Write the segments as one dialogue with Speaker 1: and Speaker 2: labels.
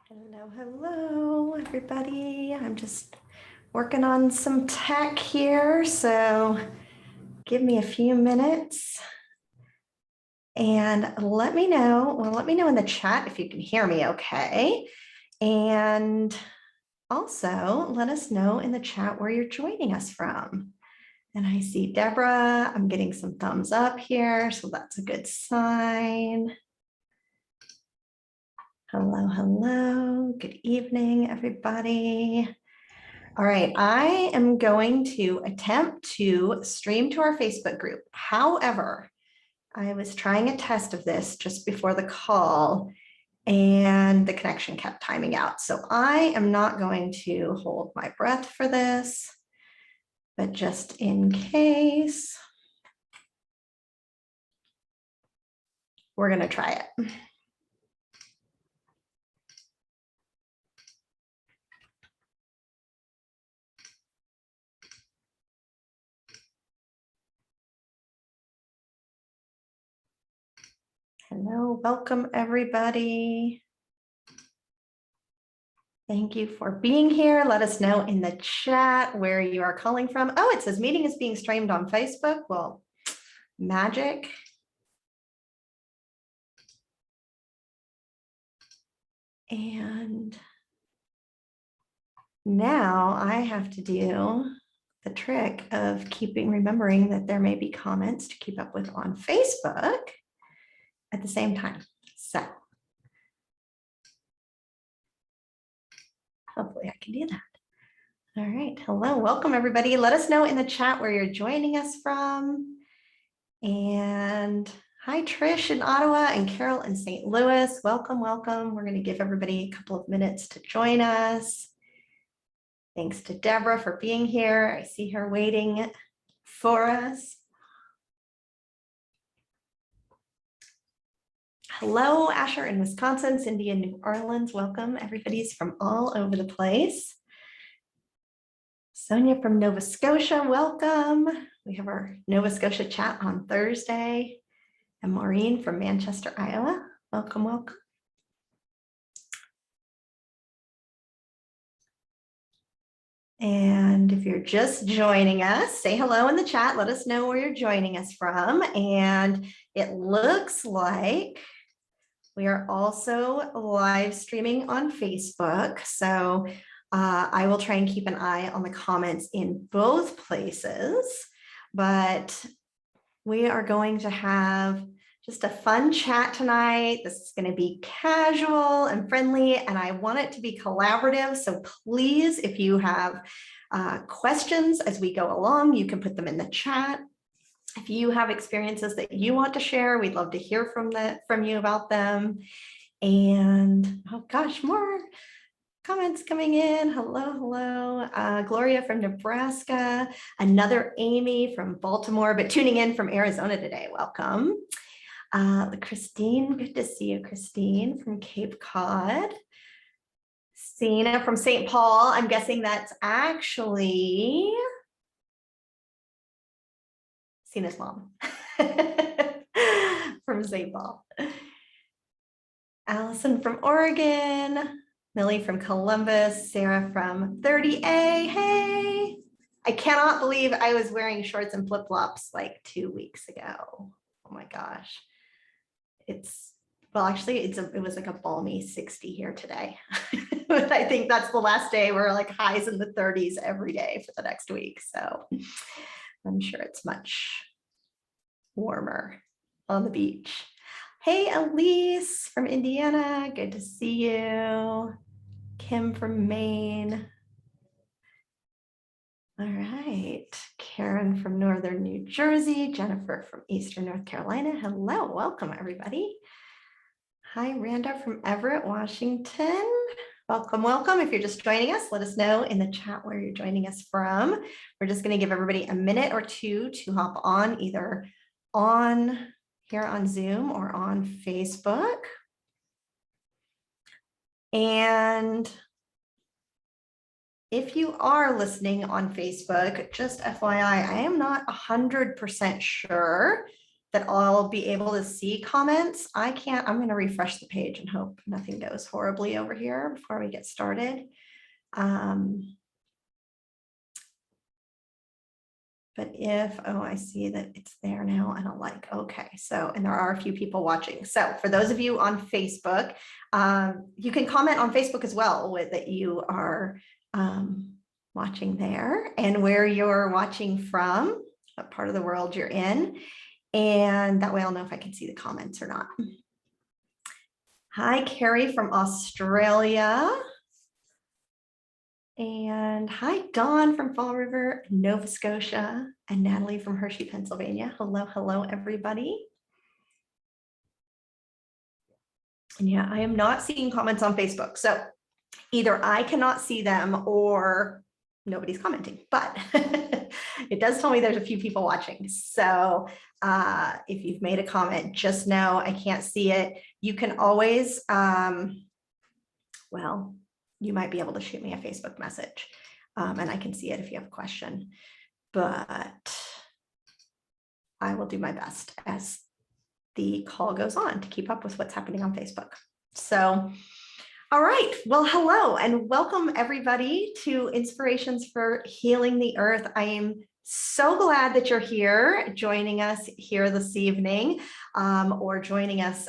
Speaker 1: Hello, everybody. I'm just working on some tech here, so give me a few minutes and let me know. Well, let me know in the chat if you can hear me okay. And also let us know in the chat where you're joining us from. And I see Debra, I'm getting some thumbs up here, so that's a good sign. Hello, hello. Good evening, everybody. All right, I am going to attempt to stream to our Facebook group. However, I was trying a test of this just before the call and the connection kept timing out. So I am not going to hold my breath for this, but just in case, we're going to try it. Hello, welcome everybody. Thank you for being here. Let us know in the chat where you are calling from. Oh, it says meeting is being streamed on Facebook. Well, magic. And now I have to do the trick of remembering that there may be comments to keep up with on Facebook at the same time. So hopefully I can do that. All right. Hello. Welcome, everybody. Let us know in the chat where you're joining us from. And hi, Trish in Ottawa and Carol in St. Louis. Welcome, welcome. We're going to give everybody a couple of minutes to join us. Thanks to Debra for being here. I see her waiting for us. Hello, Asher in Wisconsin, Cindy in New Orleans. Welcome. Everybody's from all over the place. Sonia from Nova Scotia, welcome. We have our Nova Scotia chat on Thursday. And Maureen from Manchester, Iowa. Welcome, welcome. And if you're just joining us, say hello in the chat. Let us know where you're joining us from. And it looks like we are also live streaming on Facebook. So I will try and keep an eye on the comments in both places. But we are going to have just a fun chat tonight. This is going to be casual and friendly, and I want it to be collaborative. So please, if you have questions as we go along, you can put them in the chat. If you have experiences that you want to share, we'd love to hear from you about them. And oh gosh, more comments coming in. Hello, hello. Gloria from Nebraska, another Amy from Baltimore, but tuning in from Arizona today. Welcome. Christine, good to see you, Christine from Cape Cod. Sina from St. Paul. I'm guessing that's actually Sina's mom from St. Paul. Allison from Oregon. Millie from Columbus. Sarah from 30A. Hey, I cannot believe I was wearing shorts and flip-flops like 2 weeks ago. Oh my gosh. Well, actually, it was like a balmy 60 here today. But I think that's the last day. We're like highs in the 30s every day for the next week. So I'm sure it's much warmer on the beach. Hey, Elise from Indiana. Good to see you. Kim from Maine. All right. Karen from Northern New Jersey. Jennifer from Eastern North Carolina. Hello. Welcome, everybody. Hi, Randa from Everett, Washington. Welcome, welcome. If you're just joining us, let us know in the chat where you're joining us from. We're just going to give everybody a minute or two to hop on, either on here on Zoom or on Facebook. And if you are listening on Facebook, just FYI, I am not 100% sure that I'll be able to see comments. I can't, I'm going to refresh the page and hope nothing goes horribly over here before we get started. But if, oh, I see that it's there now. I don't like, okay. So, and there are a few people watching. So for those of you on Facebook, you can comment on Facebook as well with that you are watching there and where you're watching from, what part of the world you're in. And that way I'll know if I can see the comments or not. Hi, Carrie from Australia. And hi, Dawn from Fall River, Nova Scotia, and Natalie from Hershey, Pennsylvania. Hello, hello, everybody. And yeah, I am not seeing comments on Facebook. So either I cannot see them or nobody's commenting, but it does tell me there's a few people watching. So if you've made a comment, just know I can't see it. You can always, well, you might be able to shoot me a Facebook message and I can see it if you have a question, but I will do my best as the call goes on to keep up with what's happening on Facebook. So, all right, well, hello and welcome everybody to Inspirations for Healing the Earth. I am so glad that you're here joining us here this evening or joining us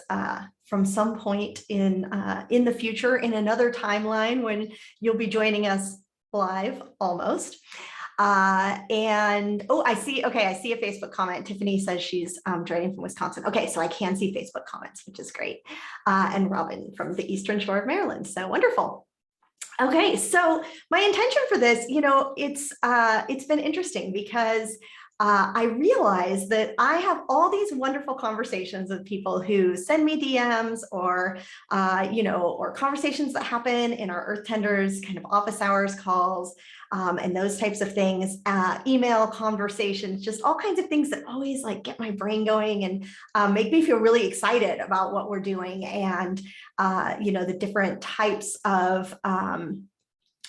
Speaker 1: from some point in the future in another timeline when you'll be joining us live almost. And oh, I see. Okay, I see a Facebook comment. Tiffany says she's joining from Wisconsin. Okay, so I can see Facebook comments, which is great. And Robin from the Eastern Shore of Maryland. So wonderful. Okay, so my intention for this, you know, it's been interesting because I realize that I have all these wonderful conversations with people who send me DMs or, you know, or conversations that happen in our Earth Tenders kind of office hours calls and those types of things, email conversations, just all kinds of things that always like get my brain going and make me feel really excited about what we're doing and, you know, the different types of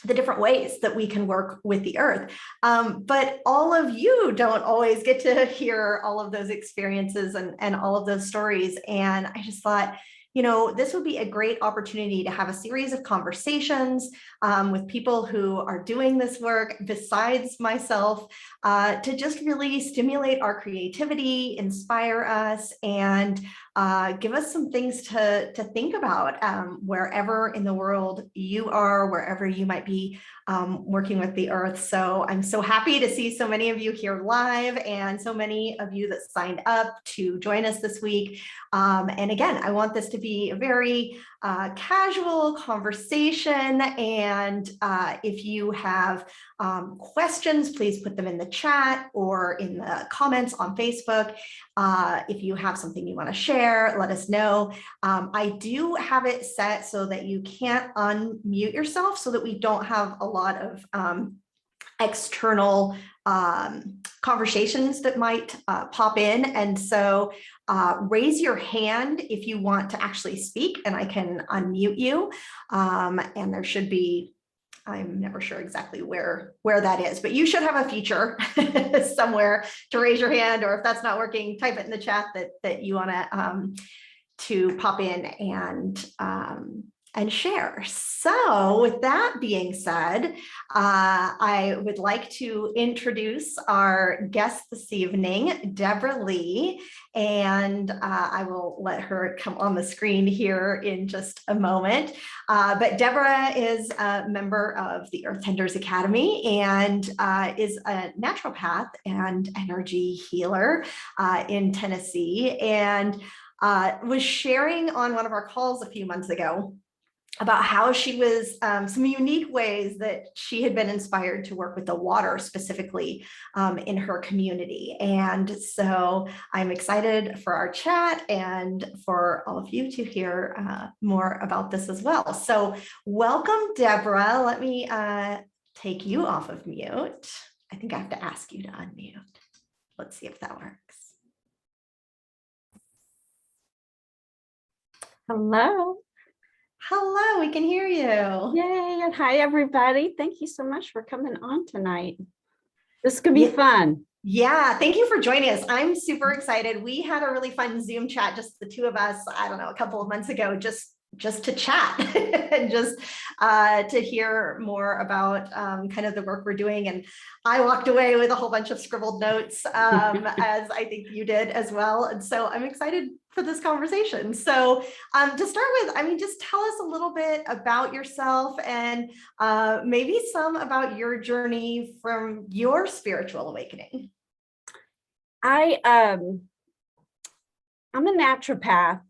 Speaker 1: the different ways that we can work with the earth. But all of you don't always get to hear all of those experiences and all of those stories. And I just thought, you know, this would be a great opportunity to have a series of conversations with people who are doing this work besides myself to just really stimulate our creativity, inspire us, and give us some things to think about wherever in the world you are, wherever you might be working with the earth. So I'm so happy to see so many of you here live and so many of you that signed up to join us this week. And again, I want this to be a very casual conversation. And if you have questions, please put them in the chat or in the comments on Facebook. If you have something you want to share, let us know. I do have it set so that you can't unmute yourself so that we don't have a lot of external conversations that might pop in. And so raise your hand if you want to actually speak and I can unmute you. And there should be, I'm never sure exactly where that is, but you should have a feature somewhere to raise your hand, or if that's not working, type it in the chat that you want to pop in and share. So with that being said, I would like to introduce our guest this evening, Debra Lee, and I will let her come on the screen here in just a moment. But Debra is a member of the Earth Tenders Academy and is a naturopath and energy healer in Tennessee, and was sharing on one of our calls a few months ago about how she was some unique ways that she had been inspired to work with the water specifically in her community. And so I'm excited for our chat and for all of you to hear more about this as well. So welcome, Debra. Let me take you off of mute. I think I have to ask you to unmute. Let's see if that works.
Speaker 2: Hello.
Speaker 1: Hello, we can hear you.
Speaker 2: Yay, and hi everybody. Thank you so much for coming on tonight. This could be fun.
Speaker 1: Yeah, thank you for joining us. I'm super excited. We had a really fun Zoom chat, just the two of us, I don't know, a couple of months ago, just to chat and just to hear more about kind of the work we're doing. And I walked away with a whole bunch of scribbled notes, as I think you did as well. And so I'm excited for this conversation. So to start with, I mean, just tell us a little bit about yourself and maybe some about your journey from your spiritual awakening.
Speaker 2: I'm a naturopath,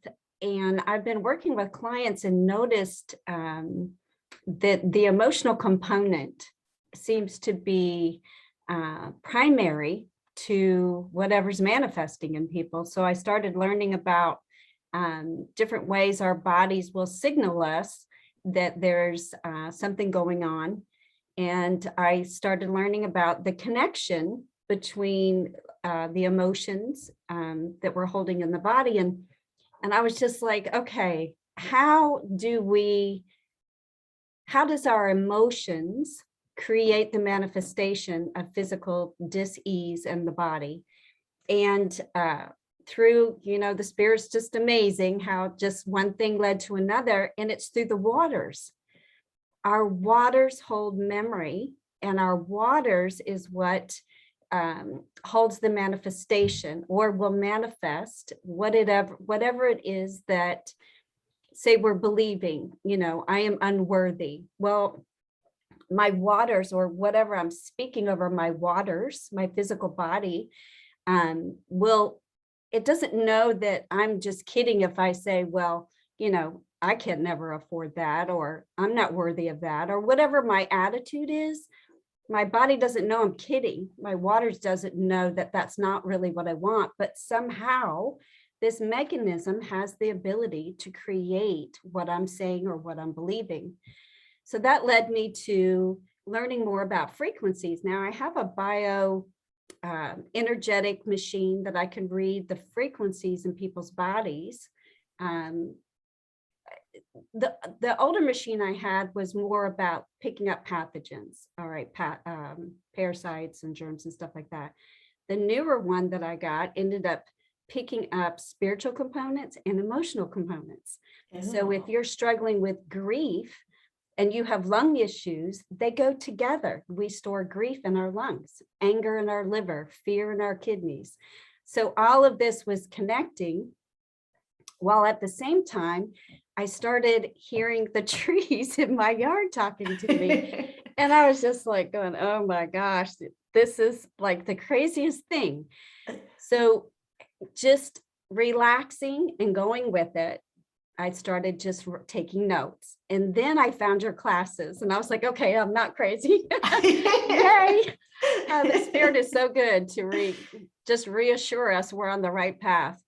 Speaker 2: and I've been working with clients and noticed that the emotional component seems to be primary to whatever's manifesting in people. So I started learning about different ways our bodies will signal us that there's something going on. And I started learning about the connection between the emotions that we're holding in the body. And I was just like, okay, how does our emotions create the manifestation of physical dis-ease in the body? And through, the Spirit's just amazing how just one thing led to another, and it's through the waters. Our waters hold memory, and our waters is what holds the manifestation, or will manifest whatever it is that, say, we're believing, I am unworthy. Well, my waters, or whatever I'm speaking over, my waters, my physical body, it doesn't know that I'm just kidding if I say, well, I can never afford that, or I'm not worthy of that, or whatever my attitude is. My body doesn't know I'm kidding. My waters doesn't know that that's not really what I want, but somehow this mechanism has the ability to create what I'm saying or what I'm believing. So that led me to learning more about frequencies. Now I have a energetic machine that I can read the frequencies in people's bodies. The older machine I had was more about picking up pathogens, all right, parasites and germs and stuff like that. The newer one that I got ended up picking up spiritual components and emotional components. Oh. So if you're struggling with grief and you have lung issues, they go together. We store grief in our lungs, anger in our liver, fear in our kidneys. So all of this was connecting, while at the same time, I started hearing the trees in my yard talking to me. And I was just like going, oh my gosh, this is like the craziest thing. So just relaxing and going with it, I started just taking notes. And then I found your classes and I was like, okay, I'm not crazy. Yay. The Spirit is so good to just reassure us we're on the right path.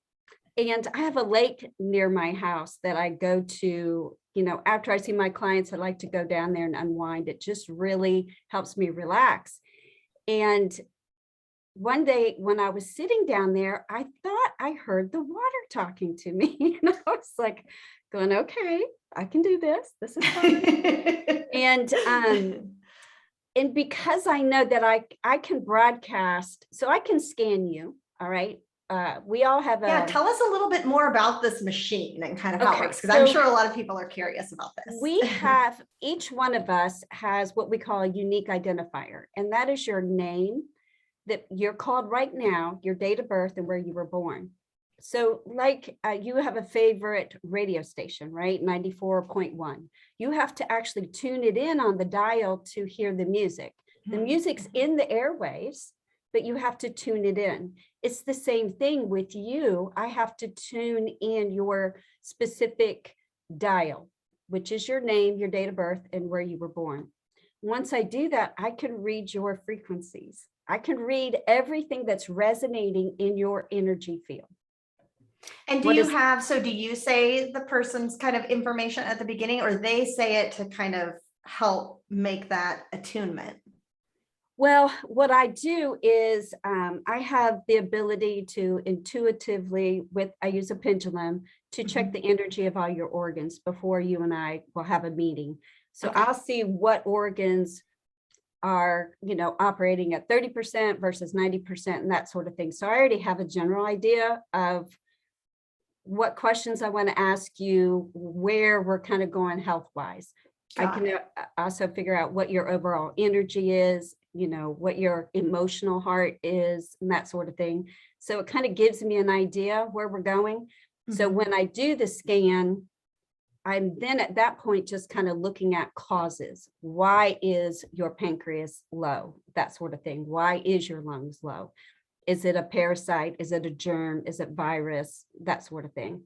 Speaker 2: And I have a lake near my house that I go to, after I see my clients, I like to go down there and unwind. It just really helps me relax. And one day when I was sitting down there, I thought I heard the water talking to me. And I was like going, okay, I can do this. This is fine. And because I know that I can broadcast, so I can scan you. All right. We all have
Speaker 1: tell us a little bit more about this machine and kind of how it works, because I'm sure a lot of people are curious about this.
Speaker 2: We have, each one of us has what we call a unique identifier, and that is your name that you're called right now, your date of birth, and where you were born. So like you have a favorite radio station, right? 94.1. You have to actually tune it in on the dial to hear the music. The music's in the airwaves, but you have to tune it in. It's the same thing with you. I have to tune in your specific dial, which is your name, your date of birth, and where you were born. Once I do that, I can read your frequencies. I can read everything that's resonating in your energy field.
Speaker 1: And do you say the person's kind of information at the beginning, or they say it to kind of help make that attunement?
Speaker 2: Well, what I do is I have the ability to intuitively, I use a pendulum to check the energy of all your organs before you and I will have a meeting. So I'll see what organs are, operating at 30% versus 90% and that sort of thing. So I already have a general idea of what questions I want to ask you, where we're kind of going health-wise. I can also figure out what your overall energy is, what your emotional heart is, and that sort of thing. So it kind of gives me an idea where we're going. So when I do the scan, I'm then at that point just kind of looking at causes. Why is your pancreas low? That sort of thing. Why is your lungs low? Is it a parasite? Is it a germ? Is it virus? That sort of thing.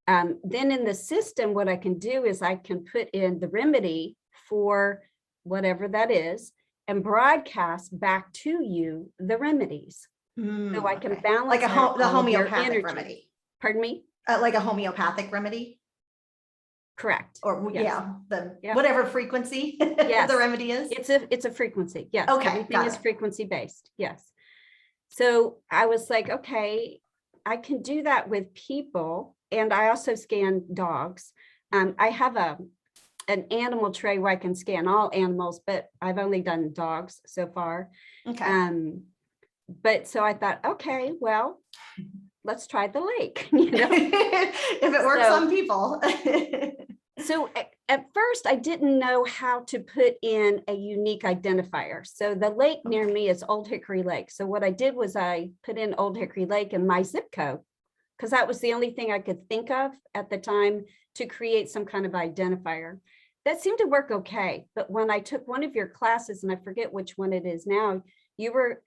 Speaker 2: Then in the system, what I can do is I can put in the remedy for whatever that is and broadcast back to you the remedies. So I can balance
Speaker 1: like
Speaker 2: the
Speaker 1: homeopathic remedy.
Speaker 2: Pardon me?
Speaker 1: Like a homeopathic remedy?
Speaker 2: Correct.
Speaker 1: Or
Speaker 2: yes.
Speaker 1: Whatever frequency
Speaker 2: yes.
Speaker 1: the remedy is.
Speaker 2: It's a frequency. Yes.
Speaker 1: Okay.
Speaker 2: Everything is frequency based. Yes. So I was like, okay, I can do that with people. And I also scan dogs. I have an animal tray where I can scan all animals, but I've only done dogs so far.
Speaker 1: Okay.
Speaker 2: But so I thought, okay, well, let's try the lake.
Speaker 1: If it works on people.
Speaker 2: So at first I didn't know how to put in a unique identifier. So the lake near me is Old Hickory Lake. So what I did was I put in Old Hickory Lake in my zip code, because that was the only thing I could think of at the time to create some kind of identifier. That seemed to work okay. But when I took one of your classes, and I forget which one it is now, you were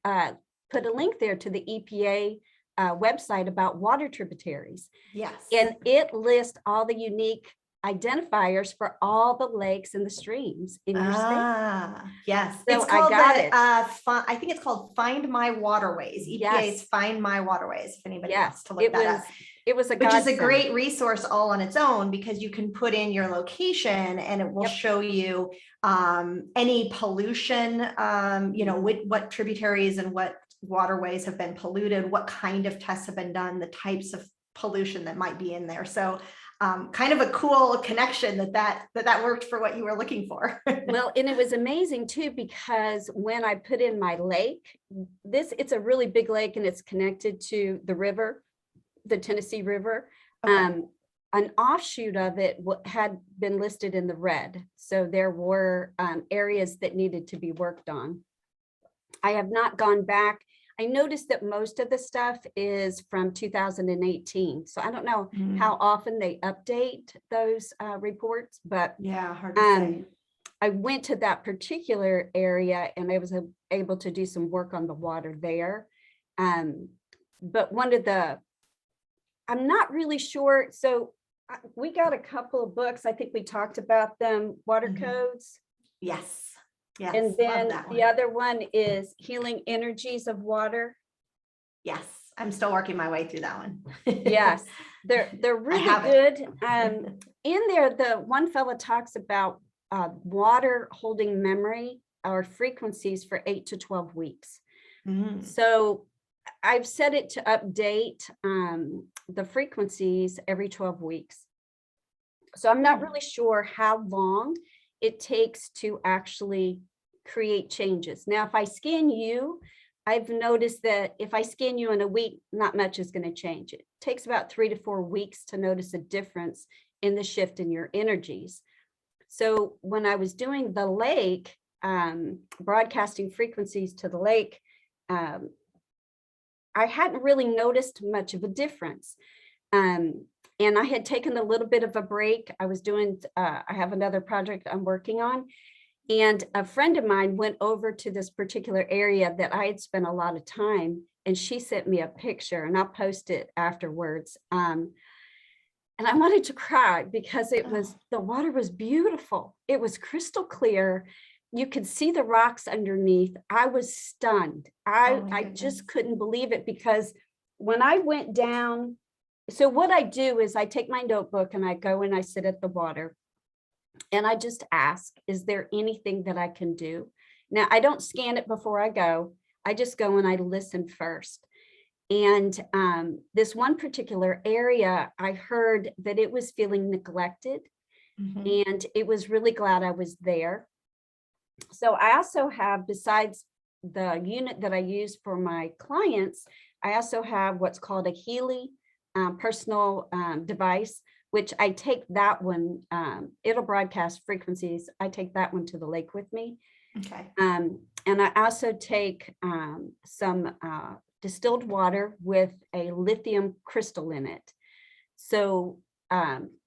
Speaker 2: put a link there to the EPA website about water tributaries.
Speaker 1: Yes.
Speaker 2: And it lists all the unique identifiers for all the lakes and the streams in your state.
Speaker 1: Yes.
Speaker 2: So
Speaker 1: it's called
Speaker 2: I
Speaker 1: think it's called Find My Waterways. EPA's
Speaker 2: Yes.
Speaker 1: Find My Waterways, if anybody
Speaker 2: Yes.
Speaker 1: wants to look that up.
Speaker 2: It was
Speaker 1: which is a great resource all on its own, because you can put in your location and it will show you any pollution, what tributaries and what waterways have been polluted, what kind of tests have been done, the types of pollution that might be in there. So kind of a cool connection that worked for what you were looking for.
Speaker 2: Well, and it was amazing too, because when I put in my lake, it's a really big lake and it's connected to the river, the Tennessee River. Okay. An offshoot of it had been listed in the red. So there were areas that needed to be worked on. I have not gone back. I noticed that most of the stuff is from 2018. So I don't know how often they update those reports, but
Speaker 1: yeah, hard to say.
Speaker 2: I went to that particular area and I was able to do some work on the water there. But one of the, I'm not really sure. So we got a couple of books. I think we talked about them, water codes.
Speaker 1: Yes. Yes.
Speaker 2: And then the other one is Healing Energies of Water.
Speaker 1: Yes. I'm still working my way through that one.
Speaker 2: Yes. They're really good. In there, the one fella talks about water holding memory or frequencies for 8 to 12 weeks. So I've set it to update the frequencies every 12 weeks. So I'm not really sure how long it takes to actually create changes. Now, if I scan you, I've noticed that if I scan you in a week, not much is going to change. It takes about 3 to 4 weeks to notice a difference in the shift in your energies. So when I was doing the lake, broadcasting frequencies to the lake, I hadn't really noticed much of a difference. And I had taken a little bit of a break. I was doing, I have another project I'm working on. And a friend of mine went over to this particular area that I had spent a lot of time. And she sent me a picture and I'll post it afterwards. And I wanted to cry because the water was beautiful. It was crystal clear. You could see the rocks underneath. I was stunned. I just couldn't believe it, because when I went down, so what I do is I take my notebook and I go and I sit at the water and I just ask, is there anything that I can do? Now, I don't scan it before I go. I just go and I listen first. And this one particular area, I heard that it was feeling neglected and it was really glad I was there. So I also have, besides the unit that I use for my clients, I also have what's called a Healy personal device, which I take that one, it'll broadcast frequencies. I take that one to the lake with me.
Speaker 1: Okay.
Speaker 2: And I also take some distilled water with a lithium crystal in it. So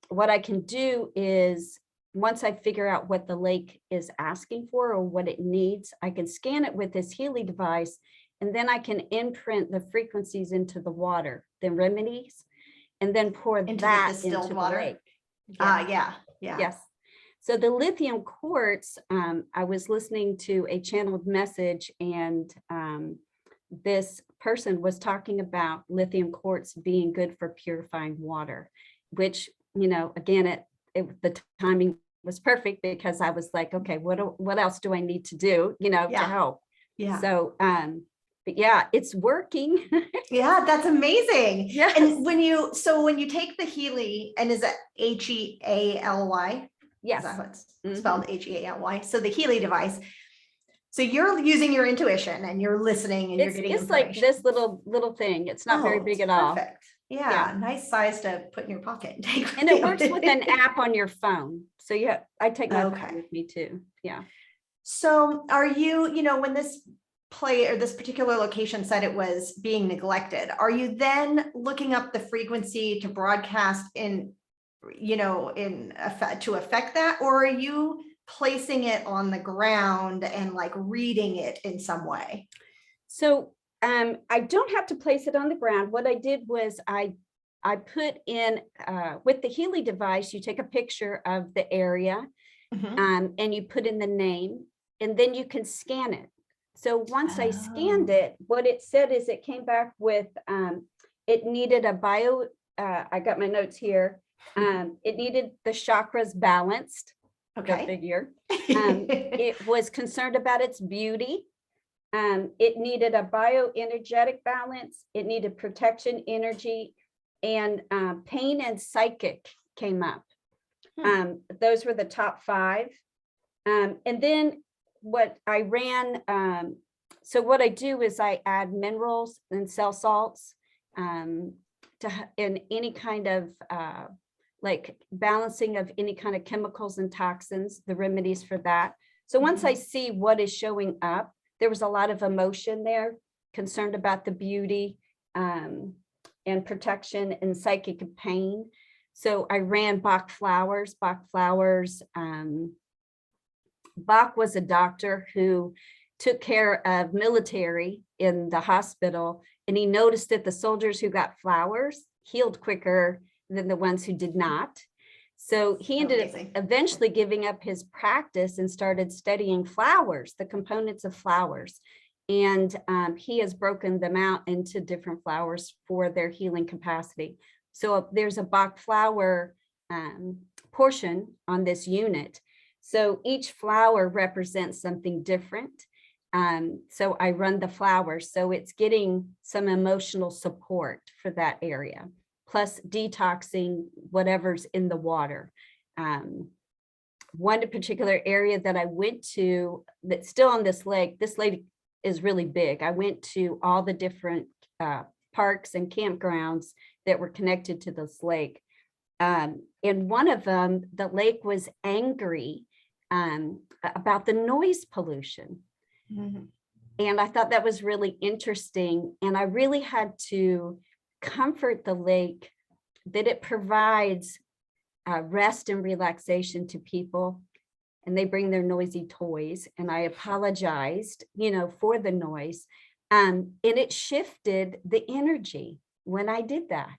Speaker 2: what I can do is, once I figure out what the lake is asking for or what it needs, I can scan it with this Healy device, and then I can imprint the frequencies into the water, the remedies, and then pour
Speaker 1: Into the
Speaker 2: that
Speaker 1: distilled
Speaker 2: into
Speaker 1: water?
Speaker 2: the lake.
Speaker 1: Yeah.
Speaker 2: Yes. So the lithium quartz, I was listening to a channeled message, and this person was talking about lithium quartz being good for purifying water, which, again, the timing was perfect, because I was like, okay, what else do I need to do, to help?
Speaker 1: Yeah.
Speaker 2: So, but yeah, it's working.
Speaker 1: Yeah, that's amazing.
Speaker 2: Yes.
Speaker 1: And when you take the Healy, and is it Healy?
Speaker 2: Yes.
Speaker 1: Is that how it's
Speaker 2: Mhm.
Speaker 1: spelled? Healy. So the Healy device. So you're using your intuition and you're listening and you're getting
Speaker 2: It's like
Speaker 1: information.
Speaker 2: this little thing. It's not very big
Speaker 1: it's
Speaker 2: at all.
Speaker 1: Perfect. Yeah, nice size to put in your pocket and take.
Speaker 2: And it works with an app on your phone. So yeah, I take my phone with me too. Yeah.
Speaker 1: So are you, when this this particular location said it was being neglected, are you then looking up the frequency to broadcast in effect, to affect that, or are you placing it on the ground and like reading it in some way?
Speaker 2: So I don't have to place it on the ground. What I did was I put in with the Healy device, you take a picture of the area, and you put in the name, and then you can scan it. So once I scanned it, what it said is it came back with it needed a I got my notes here. It needed the chakras balanced.
Speaker 1: Okay.
Speaker 2: Go figure. It was concerned about its beauty. It needed a bioenergetic balance. It needed protection energy, and pain and psychic came up. Those were the top 5. And then what I ran, so what I do is I add minerals and cell salts in any kind of like balancing of any kind of chemicals and toxins, the remedies for that. So once I see what is showing up, there was a lot of emotion there, concerned about the beauty and protection and psychic pain. So I ran Bach flowers. Bach was a doctor who took care of military in the hospital, and he noticed that the soldiers who got flowers healed quicker than the ones who did not. So he ended up eventually giving up his practice and started studying flowers, the components of flowers. And he has broken them out into different flowers for their healing capacity. So there's a Bach flower portion on this unit. So each flower represents something different. So I run the flowers. So it's getting some emotional support for that area, plus detoxing whatever's in the water. One particular area that I went to that's still on this lake is really big. I went to all the different parks and campgrounds that were connected to this lake. In one of them, the lake was angry about the noise pollution. And I thought that was really interesting. And I really had to comfort the lake that it provides rest and relaxation to people, and they bring their noisy toys. And I apologized, for the noise. And it shifted the energy when I did that.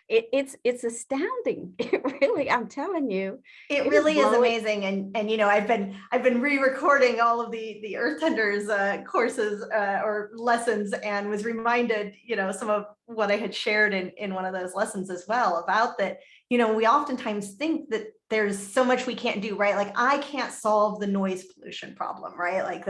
Speaker 2: It's astounding. It really, I'm telling you,
Speaker 1: it really is amazing. And I've been re-recording all of the Earth Tenders courses or lessons, and was reminded, some of what I had shared in one of those lessons as well, about that. We oftentimes think that there's so much we can't do, right? Like I can't solve the noise pollution problem, right? Like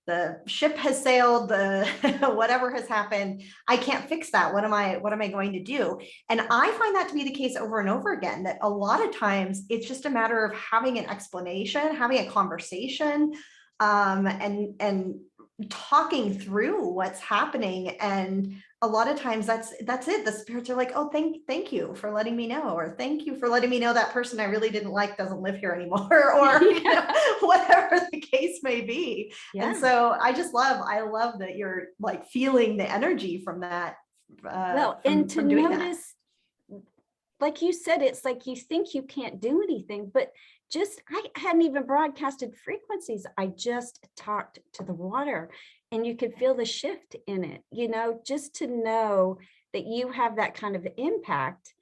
Speaker 1: the ship has sailed, the whatever has happened. I can't fix that. What am I going to do? And I find that to be the case over and over again, that a lot of times it's just a matter of having an explanation, having a conversation, and talking through what's happening. And a lot of times that's it. The spirits are like, oh, thank you for letting me know, or thank you for letting me know that person I really didn't like doesn't live here anymore, or you know, whatever the case may be.
Speaker 2: Yeah.
Speaker 1: And so I love that you're like feeling the energy from that.
Speaker 2: And to notice, like you said, it's like you think you can't do anything, but I hadn't even broadcasted frequencies. I just talked to the water, and you could feel the shift in it, you know, just to know that you have that kind of impact.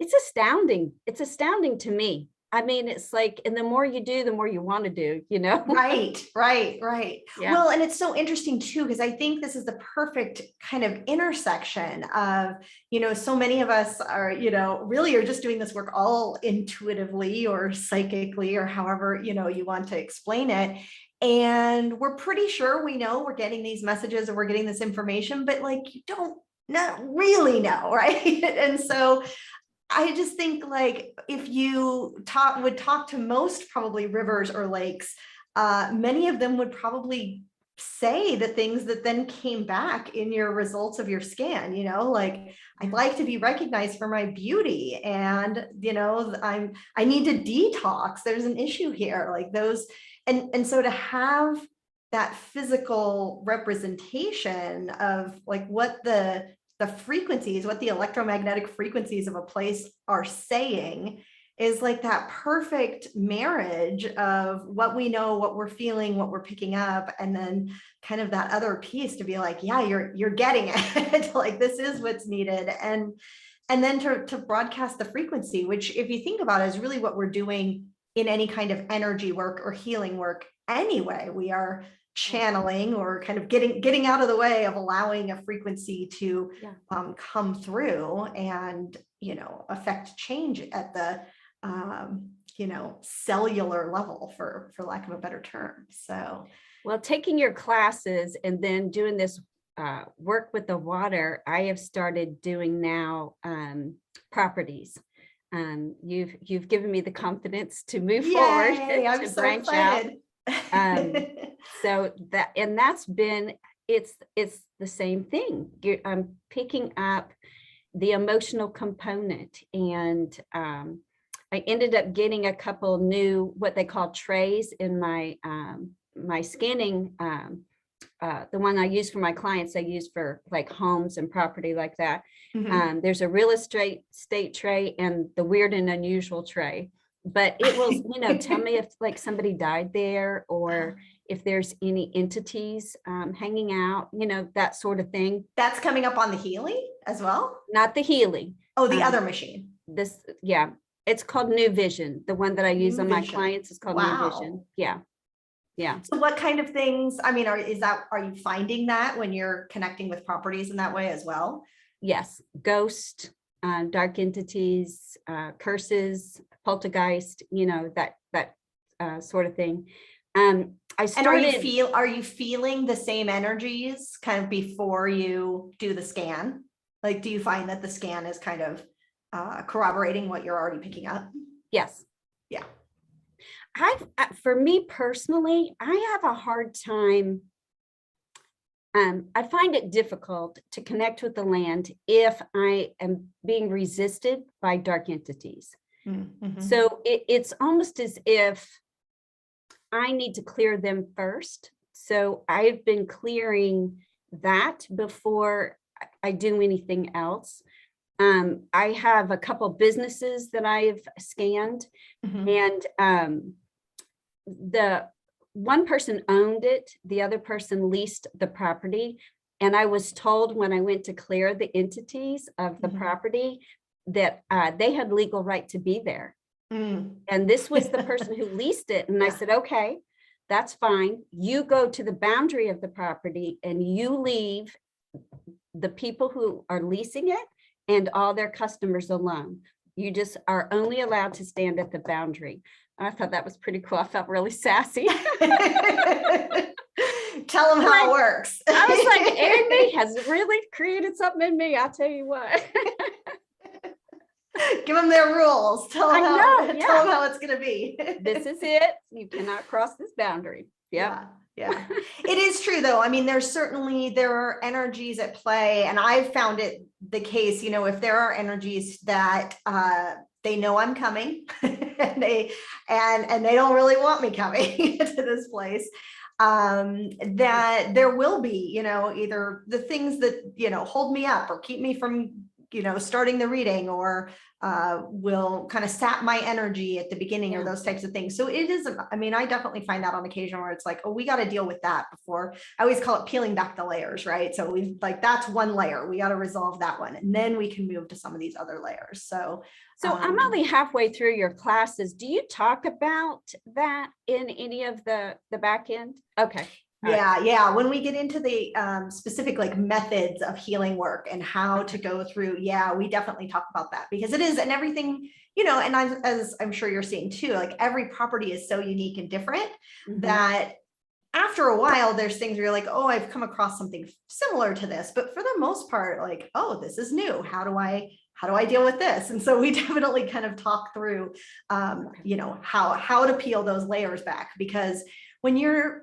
Speaker 2: It's astounding. It's astounding to me. I mean, it's like, and the more you do, the more you want to do, you know?
Speaker 1: Right. Yeah. Well, and it's so interesting too, because I think this is the perfect kind of intersection of, you know, so many of us are, you know, really are just doing this work all intuitively or psychically, or however, you know, you want to explain it. And we're pretty sure we know we're getting these messages or we're getting this information, but like, you don't not really know, right? And so I just think like if you would talk to most probably rivers or lakes, many of them would probably say the things that then came back in your results of your scan, you know, like I'd like to be recognized for my beauty, and you know, I need to detox. There's an issue here, like those, and so to have that physical representation of like what the frequencies, what the electromagnetic frequencies of a place are saying, is like that perfect marriage of what we know, what we're feeling, what we're picking up, and then kind of that other piece to be like, yeah, you're getting it. Like this is what's needed. And then to broadcast the frequency, which if you think about it, is really what we're doing in any kind of energy work or healing work anyway. We are channeling or kind of getting out of the way of allowing a frequency to come through and, you know, affect change at the you know, cellular level, for lack of a better term. So
Speaker 2: well, taking your classes and then doing this work with the water, I have started doing now properties. You've given me the confidence to move forward,
Speaker 1: I'm
Speaker 2: to
Speaker 1: so
Speaker 2: branch
Speaker 1: excited.
Speaker 2: out. So that's been, it's the same thing. I'm picking up the emotional component, and I ended up getting a couple new, what they call trays in my my scanning. The one I use for my clients, I use for like homes and property like that. Mm-hmm. There's a real estate tray and the weird and unusual tray, but it will, you know, tell me if like somebody died there, or if there's any entities hanging out, you know, that sort of thing.
Speaker 1: That's coming up on the Healy as well?
Speaker 2: Not the Healy.
Speaker 1: Oh, the other machine.
Speaker 2: This, yeah, it's called New Vision. The one that I use on my clients is called New Vision. Yeah. Yeah.
Speaker 1: So what kind of things, I mean, are you finding that when you're connecting with properties in that way as well?
Speaker 2: Yes. Ghost, dark entities, curses, poltergeist, you know, that sort of thing. I started.
Speaker 1: And are you feeling the same energies kind of before you do the scan? Like, do you find that the scan is kind of corroborating what you're already picking up?
Speaker 2: Yes.
Speaker 1: Yeah.
Speaker 2: For me personally, I have a hard time. I find it difficult to connect with the land if I am being resisted by dark entities. Mm-hmm. So it's almost as if I need to clear them first. So I've been clearing that before I do anything else. I have a couple businesses that I've scanned, mm-hmm. and the one person owned it, the other person leased the property. And I was told when I went to clear the entities of the mm-hmm. property that they had legal right to be there. Mm. And this was the person who leased it. And I said, okay, that's fine. You go to the boundary of the property and you leave the people who are leasing it and all their customers alone. You just are only allowed to stand at the boundary. I thought that was pretty cool. I felt really sassy.
Speaker 1: Tell them how it works.
Speaker 2: I was like, Amy has really created something in me. I'll tell you what.
Speaker 1: Give them their rules. Tell them
Speaker 2: I know,
Speaker 1: tell them how it's going to be.
Speaker 2: This is it. You cannot cross this boundary. Yep.
Speaker 1: Yeah. It is true though. I mean, there are energies at play, and I've found it the case, if there are energies that they know I'm coming and they don't really want me coming to this place, that there will be, either the things that, hold me up or keep me from, starting the reading, or will kind of sap my energy at the beginning, or those types of things. So it is, I mean, I definitely find that on occasion where it's like, oh, we got to deal with that before. I always call it peeling back the layers, right? So we've like, that's one layer. We got to resolve that one, and then we can move to some of these other layers. So
Speaker 2: I'm only halfway through your classes. Do you talk about that in any of the back end? Okay.
Speaker 1: Yeah. When we get into the specific like methods of healing work and how to go through, we definitely talk about that, because it is, and everything, and as I'm sure you're seeing too, like every property is so unique and different that after a while, there's things where you're like, oh, I've come across something similar to this, but for the most part, like, oh, this is new. How do I deal with this? And so we definitely kind of talk through, how to peel those layers back, because when you're,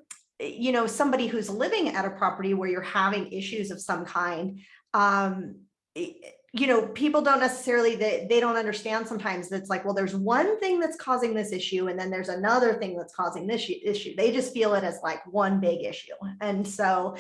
Speaker 1: somebody who's living at a property where you're having issues of some kind, people don't necessarily, they don't understand sometimes. That's like, well, there's one thing that's causing this issue, and then there's another thing that's causing this issue. They just feel it as like one big issue. And so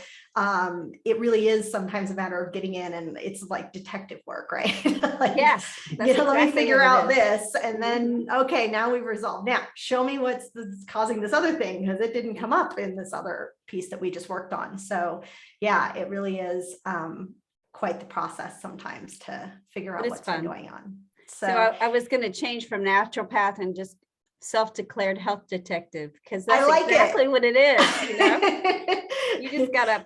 Speaker 1: it really is sometimes a matter of getting in, and it's like detective work, right? Like,
Speaker 2: yes.
Speaker 1: Let me figure out this, and then, okay, now we've resolved. Now show me what's causing this other thing, because it didn't come up in this other piece that we just worked on. So yeah, it really is quite the process sometimes to figure out what's been going on.
Speaker 2: So I was going to change from naturopath and just self-declared health detective, because that's exactly what it is. You just got to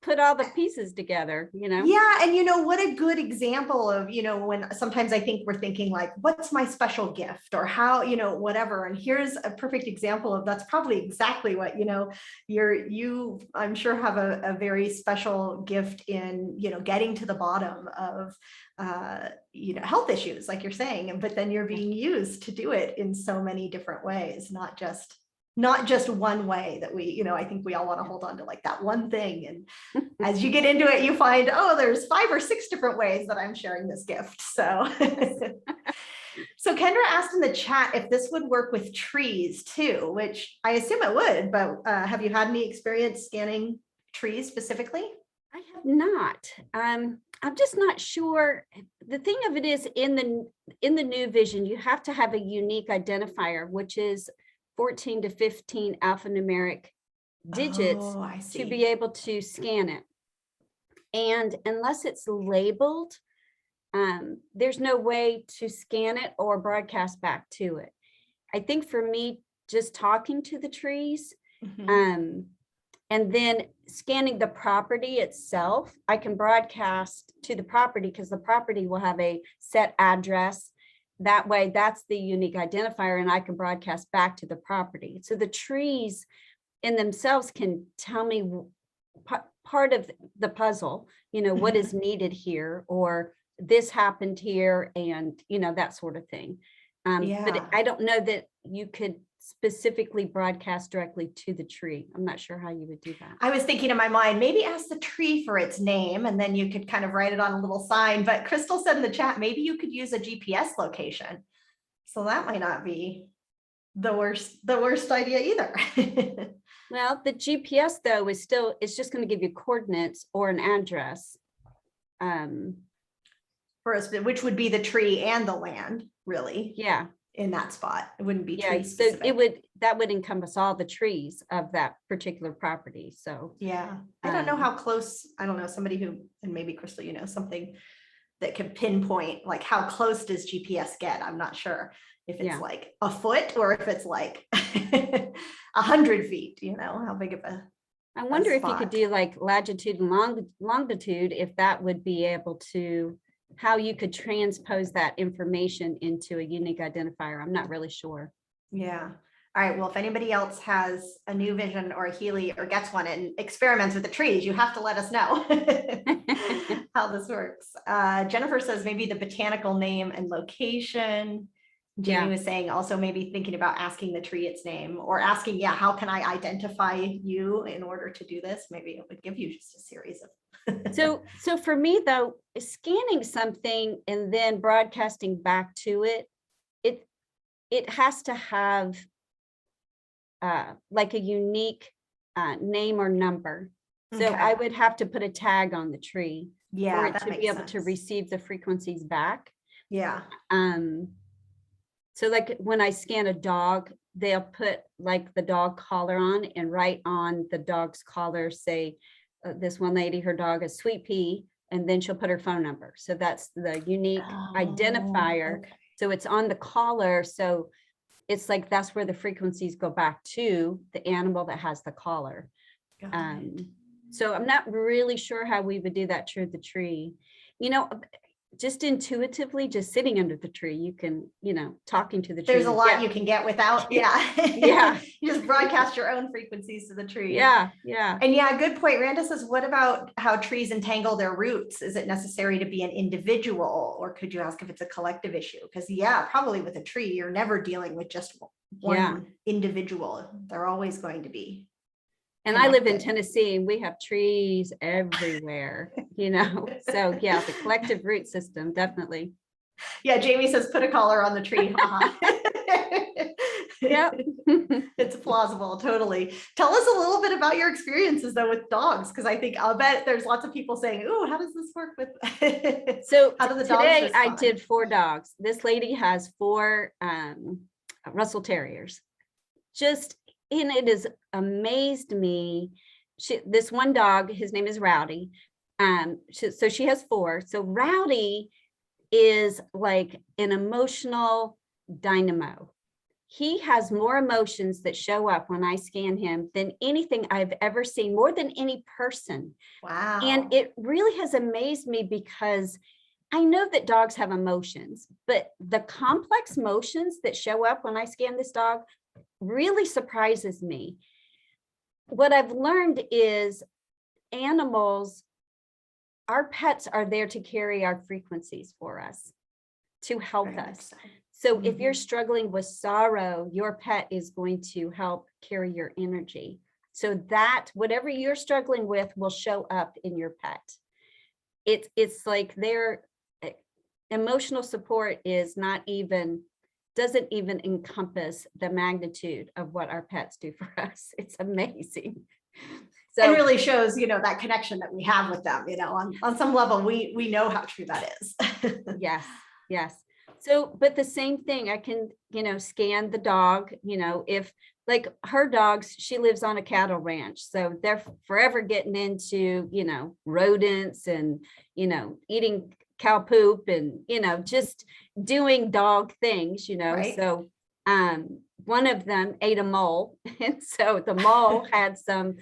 Speaker 2: put all the pieces together,
Speaker 1: Yeah. And what a good example of, when sometimes I think we're thinking like, what's my special gift, or how, whatever. And here's a perfect example of that's probably exactly what, you I'm sure have a very special gift in, getting to the bottom of, health issues, like you're saying, but then you're being used to do it in so many different ways, not just one way that we, I think we all want to hold on to like that one thing. And as you get into it, you find, oh, there's 5 or 6 different ways that I'm sharing this gift. So, so Kendra asked in the chat if this would work with trees too, which I assume it would, but have you had any experience scanning trees specifically?
Speaker 2: I have not. I'm just not sure. The thing of it is, in the new vision, you have to have a unique identifier, which is 14 to 15 alphanumeric digits to be able to scan it. And unless it's labeled, there's no way to scan it or broadcast back to it. I think for me, just talking to the trees, and then scanning the property itself, I can broadcast to the property, because the property will have a set address. That way, that's the unique identifier, and I can broadcast back to the property. So the trees in themselves can tell me part of the puzzle, what is needed here, or this happened here, and, that sort of thing. But I don't know that you could specifically broadcast directly to the tree. I'm not sure how you would do that.
Speaker 1: I was thinking in my mind, maybe ask the tree for its name, and then you could kind of write it on a little sign. But Crystal said in the chat, maybe you could use a GPS location. So that might not be the worst idea either.
Speaker 2: Well, the GPS though it's just going to give you coordinates or an address.
Speaker 1: For us, which would be the tree and the land, really.
Speaker 2: Yeah.
Speaker 1: In that spot, it wouldn't be
Speaker 2: tree specific. So that would encompass all the trees of that particular property. So
Speaker 1: yeah, I don't know how close. I don't know, somebody who, and maybe Crystal, something that could pinpoint like how close does GPS get. I'm not sure if it's like a foot or if it's like 100 feet. How big of a.
Speaker 2: I wonder if you could do like latitude and longitude, if that would be able to. How you could transpose that information into a unique identifier. I'm not really sure.
Speaker 1: Yeah. All right, well, if anybody else has a new vision or a Healy or gets one and experiments with the trees, you have to let us know how this works. Jennifer says maybe the botanical name and location. Jamie
Speaker 2: Yeah.
Speaker 1: was saying also maybe thinking about asking the tree its name or asking, yeah, how can I identify you in order to do this? Maybe it would give you just a series of.
Speaker 2: So for me though, scanning something and then broadcasting back to it, it has to have like a unique name or number. So
Speaker 1: Okay.
Speaker 2: I would have to put a tag on the tree for
Speaker 1: Yeah,
Speaker 2: it
Speaker 1: that
Speaker 2: to be
Speaker 1: makes
Speaker 2: able to
Speaker 1: sense.
Speaker 2: receive the frequencies back.
Speaker 1: Yeah.
Speaker 2: So like when I scan a dog, they'll put like the dog collar on and right on the dog's collar, say this one lady, her dog is Sweet Pea, and then she'll put her phone number. So that's the unique identifier.
Speaker 1: Okay.
Speaker 2: So it's on the collar. So it's like that's where the frequencies go back to the animal that has the collar.
Speaker 1: Got it.
Speaker 2: So I'm not really sure how we would do that through the tree. You know, just intuitively, just sitting under the tree, you can, talking to the tree.
Speaker 1: There's a lot you can get without, yeah.
Speaker 2: Yeah.
Speaker 1: You just broadcast your own frequencies to the tree.
Speaker 2: Yeah.
Speaker 1: And yeah, good point. Randa says, what about how trees entangle their roots? Is it necessary to be an individual or could you ask if it's a collective issue? Because yeah, probably with a tree, you're never dealing with just one individual. They're always going to be.
Speaker 2: And I live in Tennessee and we have trees everywhere, so yeah, the collective root system, definitely.
Speaker 1: Yeah, Jamie says, put a collar on the tree.
Speaker 2: Yeah.
Speaker 1: It's plausible, totally. Tell us a little bit about your experiences though with dogs, because I think I'll bet there's lots of people saying, "Ooh, how does this work with?"
Speaker 2: So
Speaker 1: how do the dogs
Speaker 2: today
Speaker 1: respond?
Speaker 2: I did 4 dogs. This lady has 4 Russell Terriers. And it has amazed me. This one dog, his name is Rowdy. So she has 4. So Rowdy is like an emotional dynamo. He has more emotions that show up when I scan him than anything I've ever seen, more than any person.
Speaker 1: Wow.
Speaker 2: And it really has amazed me because I know that dogs have emotions, but the complex motions that show up when I scan this dog really surprises me. What I've learned is animals, our pets are there to carry our frequencies for us, to help us. So if you're struggling with sorrow, your pet is going to help carry your energy. So that whatever you're struggling with will show up in your pet. It's like their emotional support doesn't even encompass the magnitude of what our pets do for us. It's amazing.
Speaker 1: So it really shows, that connection that we have with them, on some level, we know how true that is.
Speaker 2: Yes. So, but the same thing, I can, scan the dog, if like her dogs, she lives on a cattle ranch. So they're forever getting into, rodents and, eating cow poop and, just doing dog things,
Speaker 1: Right.
Speaker 2: So one of them ate a mole. And so the mole had some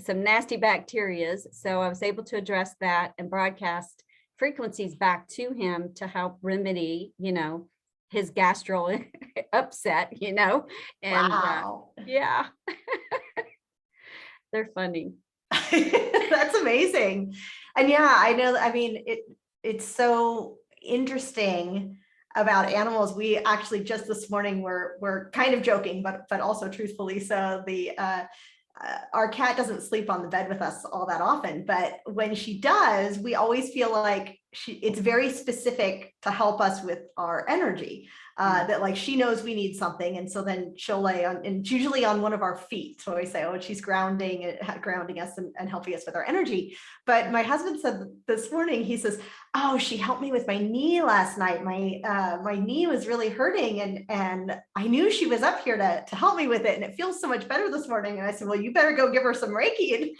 Speaker 2: nasty bacteria. So I was able to address that and broadcast frequencies back to him to help remedy, his gastro upset, and
Speaker 1: wow.
Speaker 2: Yeah. They're funny.
Speaker 1: That's amazing. And yeah, I know, it's so interesting about animals. We actually just this morning we're kind of joking, but also truthfully. So our cat doesn't sleep on the bed with us all that often, but when she does, we always feel like it's very specific to help us with our energy. That like she knows we need something, and so then she'll lay on, and it's usually on one of our feet. So I say, oh, she's grounding us and helping us with our energy. But my husband said this morning, he says, oh, she helped me with my knee last night. My knee was really hurting, and I knew she was up here to help me with it, and it feels so much better this morning. And I said, well, you better go give her some Reiki and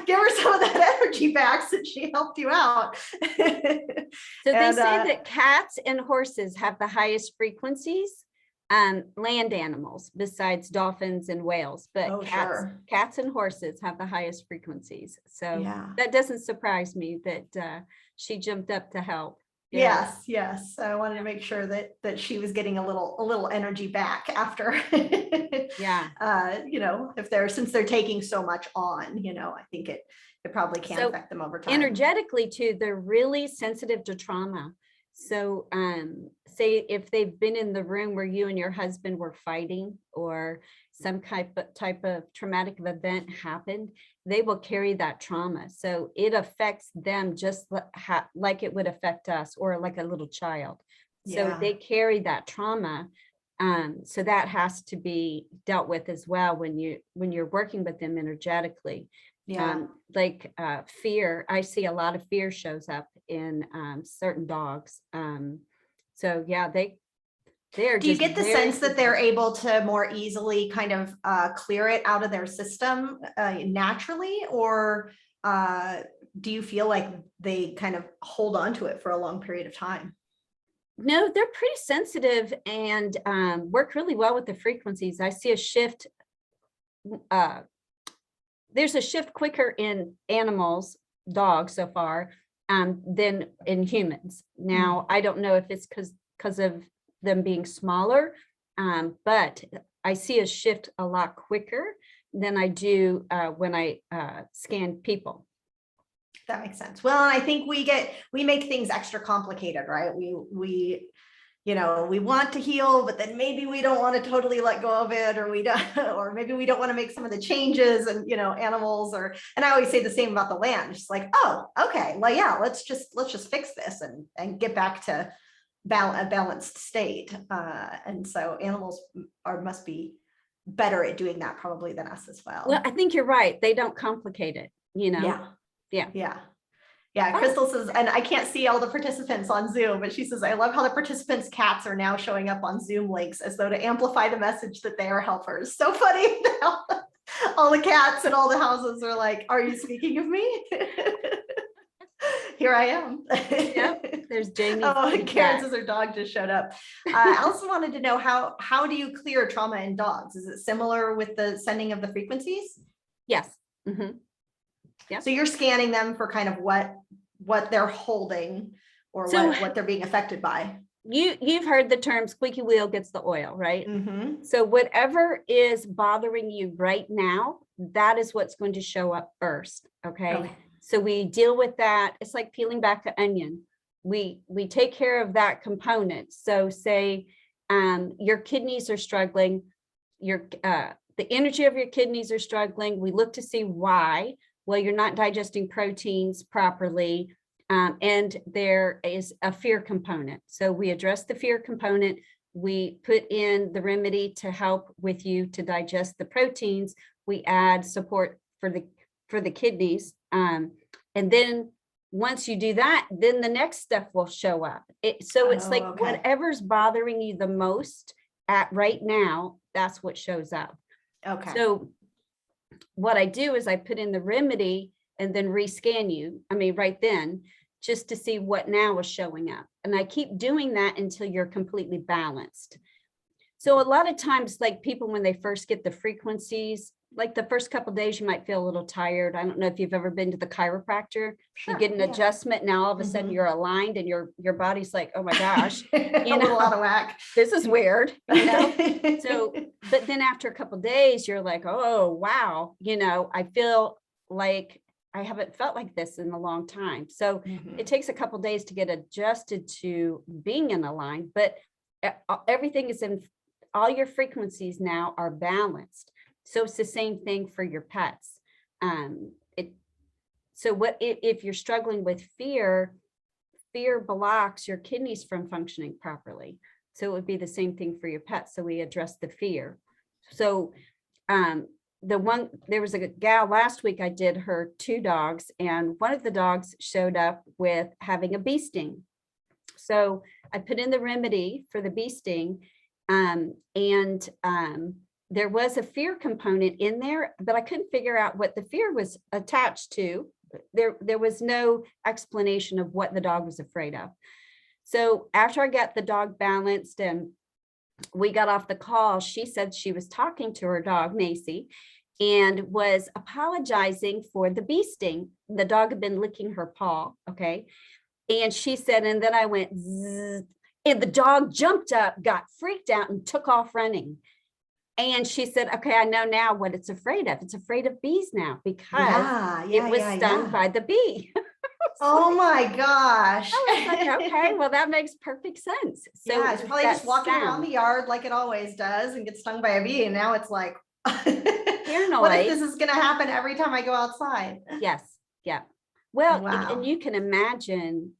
Speaker 1: give her some of that energy back since she helped you out.
Speaker 2: So they say that cats and horses have the highest frequencies, land animals besides dolphins and whales, but cats and horses have the highest frequencies. So that doesn't surprise me that she jumped up to help. Yeah.
Speaker 1: Yes, yes. I wanted to make sure that she was getting a little energy back after,
Speaker 2: Yeah.
Speaker 1: if since they're taking so much on, I think it probably can
Speaker 2: So
Speaker 1: affect them over time.
Speaker 2: energetically too, they're really sensitive to trauma. So say if they've been in the room where you and your husband were fighting, or some type of traumatic event happened, they will carry that trauma. So it affects them just like it would affect us, or like a little child. So
Speaker 1: Yeah.
Speaker 2: they carry that trauma. So that has to be dealt with as well when you're working with them energetically.
Speaker 1: Yeah.
Speaker 2: Like fear, I see a lot of fear shows up in certain dogs. So yeah, they're
Speaker 1: Do you
Speaker 2: just
Speaker 1: get the
Speaker 2: very
Speaker 1: sense that they're
Speaker 2: sensitive.
Speaker 1: able to more easily kind of clear it out of their system naturally, or do you feel like they kind of hold on to it for a long period of time?
Speaker 2: No, they're pretty sensitive and work really well with the frequencies. I see a shift. There's a shift quicker in animals, dogs so far, than in humans. Now, I don't know if it's because of them being smaller, but I see a shift a lot quicker than I do when I scan people.
Speaker 1: That makes sense. Well, and I think we make things extra complicated, right? We want to heal, but then maybe we don't want to totally let go of it, or we don't, or maybe we don't want to make some of the changes, and animals, and I always say the same about the land. It's like, oh, okay, well, yeah, let's just fix this and get back to a balanced state. And so animals must be better at doing that probably than us as well.
Speaker 2: Well, I think you're right. They don't complicate it,
Speaker 1: Yeah.
Speaker 2: Yeah.
Speaker 1: Yeah. Yeah,
Speaker 2: Oh.
Speaker 1: Crystal says, and I can't see all the participants on Zoom, but she says, I love how the participants' cats are now showing up on Zoom links as though to amplify the message that they are helpers. So funny. All the cats in all the houses are like, are you speaking of me? Here I am.
Speaker 2: Yep, there's Jamie.
Speaker 1: Oh, Karen says her dog just showed up. I also wanted to know how do you clear trauma in dogs? Is it similar with the sending of the frequencies?
Speaker 2: Yes. Mm-hmm. Yep.
Speaker 1: So you're scanning them for kind of what they're holding, or what they're being affected by.
Speaker 2: You've heard the term squeaky wheel gets the oil, right?
Speaker 1: Mm-hmm.
Speaker 2: So whatever is bothering you right now, that is what's going to show up first. Okay. So we deal with that. It's like peeling back an onion. We take care of that component. So say your kidneys are struggling, the energy of your kidneys are struggling. We look to see why. Well, you're not digesting proteins properly. And there is a fear component. So we address the fear component. We put in the remedy to help with you to digest the proteins. We add support for the kidneys. And then once you do that, then the next step will show up. It's like whatever's bothering you the most at right now, that's what shows up.
Speaker 1: Okay.
Speaker 2: So what I do is I put in the remedy and then rescan you. I mean, right then, just to see what now is showing up. And I keep doing that until you're completely balanced. So a lot of times, like people, when they first get the frequencies, like the first couple of days, you might feel a little tired. I don't know if you've ever been to the chiropractor.
Speaker 1: Sure,
Speaker 2: you get an adjustment. Now all of a sudden you're aligned and your body's like, oh my gosh,
Speaker 1: a little out of whack.
Speaker 2: This is weird, So, but then after a couple of days, you're like, oh, wow, I feel like I haven't felt like this in a long time. So it takes a couple of days to get adjusted to being in a line, but everything is in, all your frequencies now are balanced. So it's the same thing for your pets. So what if you're struggling with fear blocks your kidneys from functioning properly. So it would be the same thing for your pets. So we address the fear. So there was a gal last week, I did her 2 dogs, and one of the dogs showed up with having a bee sting. So I put in the remedy for the bee sting, and there was a fear component in there, but I couldn't figure out what the fear was attached to. There was no explanation of what the dog was afraid of. So after I got the dog balanced and we got off the call, she said she was talking to her dog, Macy, and was apologizing for the bee sting. The dog had been licking her paw, okay? And she said, and then I went, zzz, and the dog jumped up, got freaked out, and took off running. And she said, okay, I know now what it's afraid of. It's afraid of bees now because it was stung by the bee.
Speaker 1: Oh my gosh.
Speaker 2: I was like, okay, well, that makes perfect sense. So
Speaker 1: yeah, it's probably just walking around the yard like it always does and gets stung by a bee. And now it's like,
Speaker 2: paranoid.
Speaker 1: What if this is going to happen every time I go outside?
Speaker 2: Yes. Yeah. Well,
Speaker 1: Wow.
Speaker 2: and you can imagine,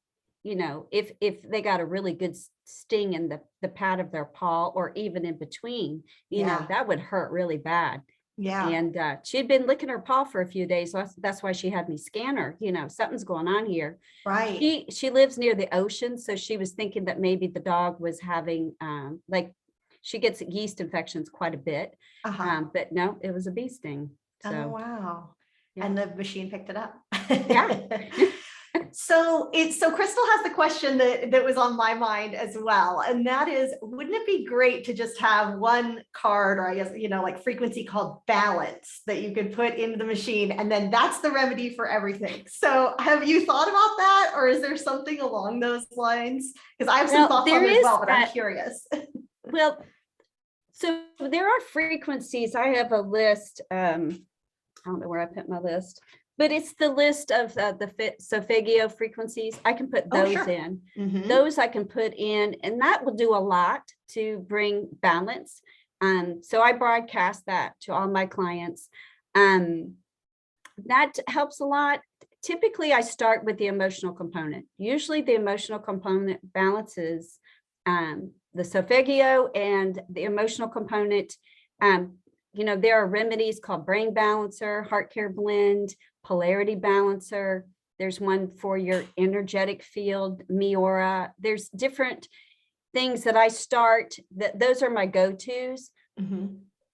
Speaker 2: you know, if they got a really good sting in the pad of their paw or even in between, you know, that would hurt really bad.
Speaker 1: Yeah.
Speaker 2: And she'd been licking her paw for a few days. So that's why she had me scan her. You know, something's going on here.
Speaker 1: Right.
Speaker 2: She lives near the ocean. So she was thinking that maybe the dog was having like she gets yeast infections quite a bit. But no, it was a bee sting. So,
Speaker 1: oh, wow. Yeah. And the machine picked it up.
Speaker 2: Yeah.
Speaker 1: So Crystal has the question that was on my mind as well. And that is, wouldn't it be great to just have one card, or I guess, you know, like frequency called balance that you could put into the machine, and then that's the remedy for everything. So have you thought about that? Or is there something along those lines? Because I have some thoughts on it as well, but I'm curious.
Speaker 2: Well, so there are frequencies. I have a list. I don't know where I put my list, but it's the list of the Solfeggio frequencies. I can put those in. Mm-hmm. Those I can put in, and that will do a lot to bring balance. So I broadcast that to all my clients. That helps a lot. Typically, I start with the emotional component. Usually the emotional component balances the Solfeggio and the emotional component. You know, there are remedies called Brain Balancer, Heart Care Blend, Polarity Balancer. There's one for your energetic field, Miura. There's different things that I start, those are my go-tos. Mm-hmm.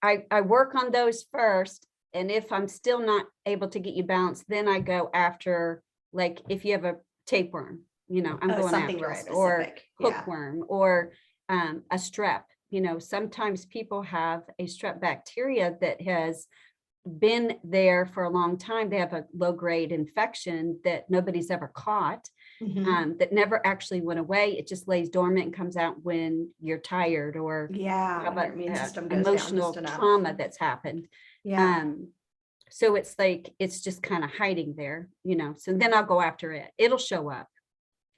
Speaker 2: I work on those first. And if I'm still not able to get you balanced, then I go after, like if you have a tapeworm, you know, I'm going after it, or hookworm, or a strep. You know, sometimes people have a strep bacteria that has been there for a long time. They have a low-grade infection that nobody's ever caught, that never actually went away. It just lays dormant and comes out when you're tired, or have an emotional trauma that's happened. So it's like, it's just kind of hiding there, you know. So then I'll go after it. It'll show up.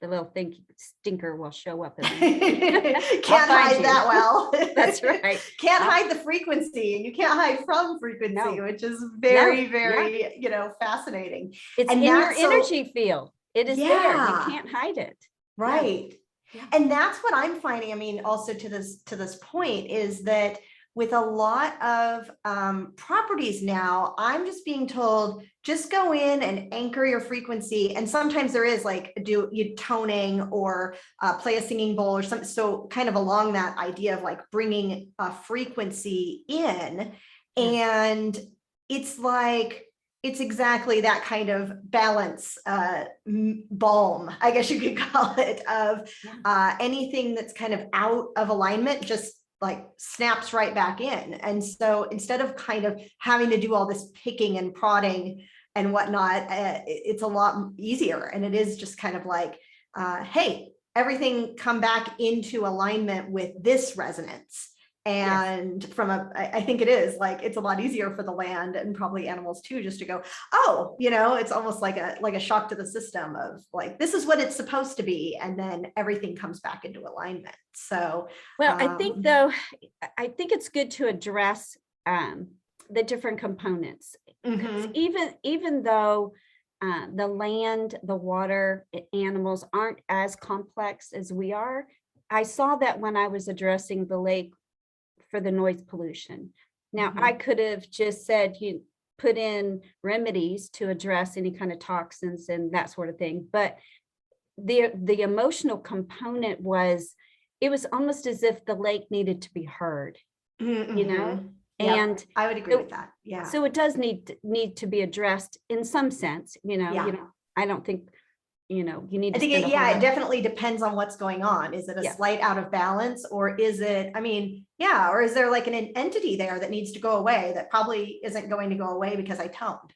Speaker 2: The little stinker will show up. Can't
Speaker 1: hide that well.
Speaker 2: That's right.
Speaker 1: Can't hide the frequency, and you can't hide from frequency, which is very, you know, fascinating.
Speaker 2: It's in your energy field. It is there. You can't hide it.
Speaker 1: Right. Yeah. And that's what I'm finding. I mean, also to this point is that with a lot of properties now, I'm just being told, just go in and anchor your frequency. And sometimes there is like do you toning or play a singing bowl or something. So kind of along that idea of like bringing a frequency in. And it's like, it's exactly that kind of balance balm, I guess you could call it, of anything that's kind of out of alignment, just like snaps right back in. And so instead of kind of having to do all this picking and prodding and whatnot, it's a lot easier. And it is just kind of like, hey, everything come back into alignment with this resonance. And I think it is like, it's a lot easier for the land and probably animals too, just to go, oh, you know, it's almost like a shock to the system of like, this is what it's supposed to be. And then everything comes back into alignment. So,
Speaker 2: well, I think it's good to address the different components. Even though the land, the water, animals aren't as complex as we are, I saw that when I was addressing the lake for the noise pollution. Now, I could have just said, you put in remedies to address any kind of toxins and that sort of thing. But the emotional component was, it was almost as if the lake needed to be heard, you know? And
Speaker 1: I would agree with that. Yeah.
Speaker 2: So it does need to be addressed in some sense, you know, I don't think, you know, you need to.
Speaker 1: I think it definitely depends on what's going on. Is it a slight out of balance, or is it, I mean, or is there like an entity there that needs to go away that probably isn't going to go away because I toned?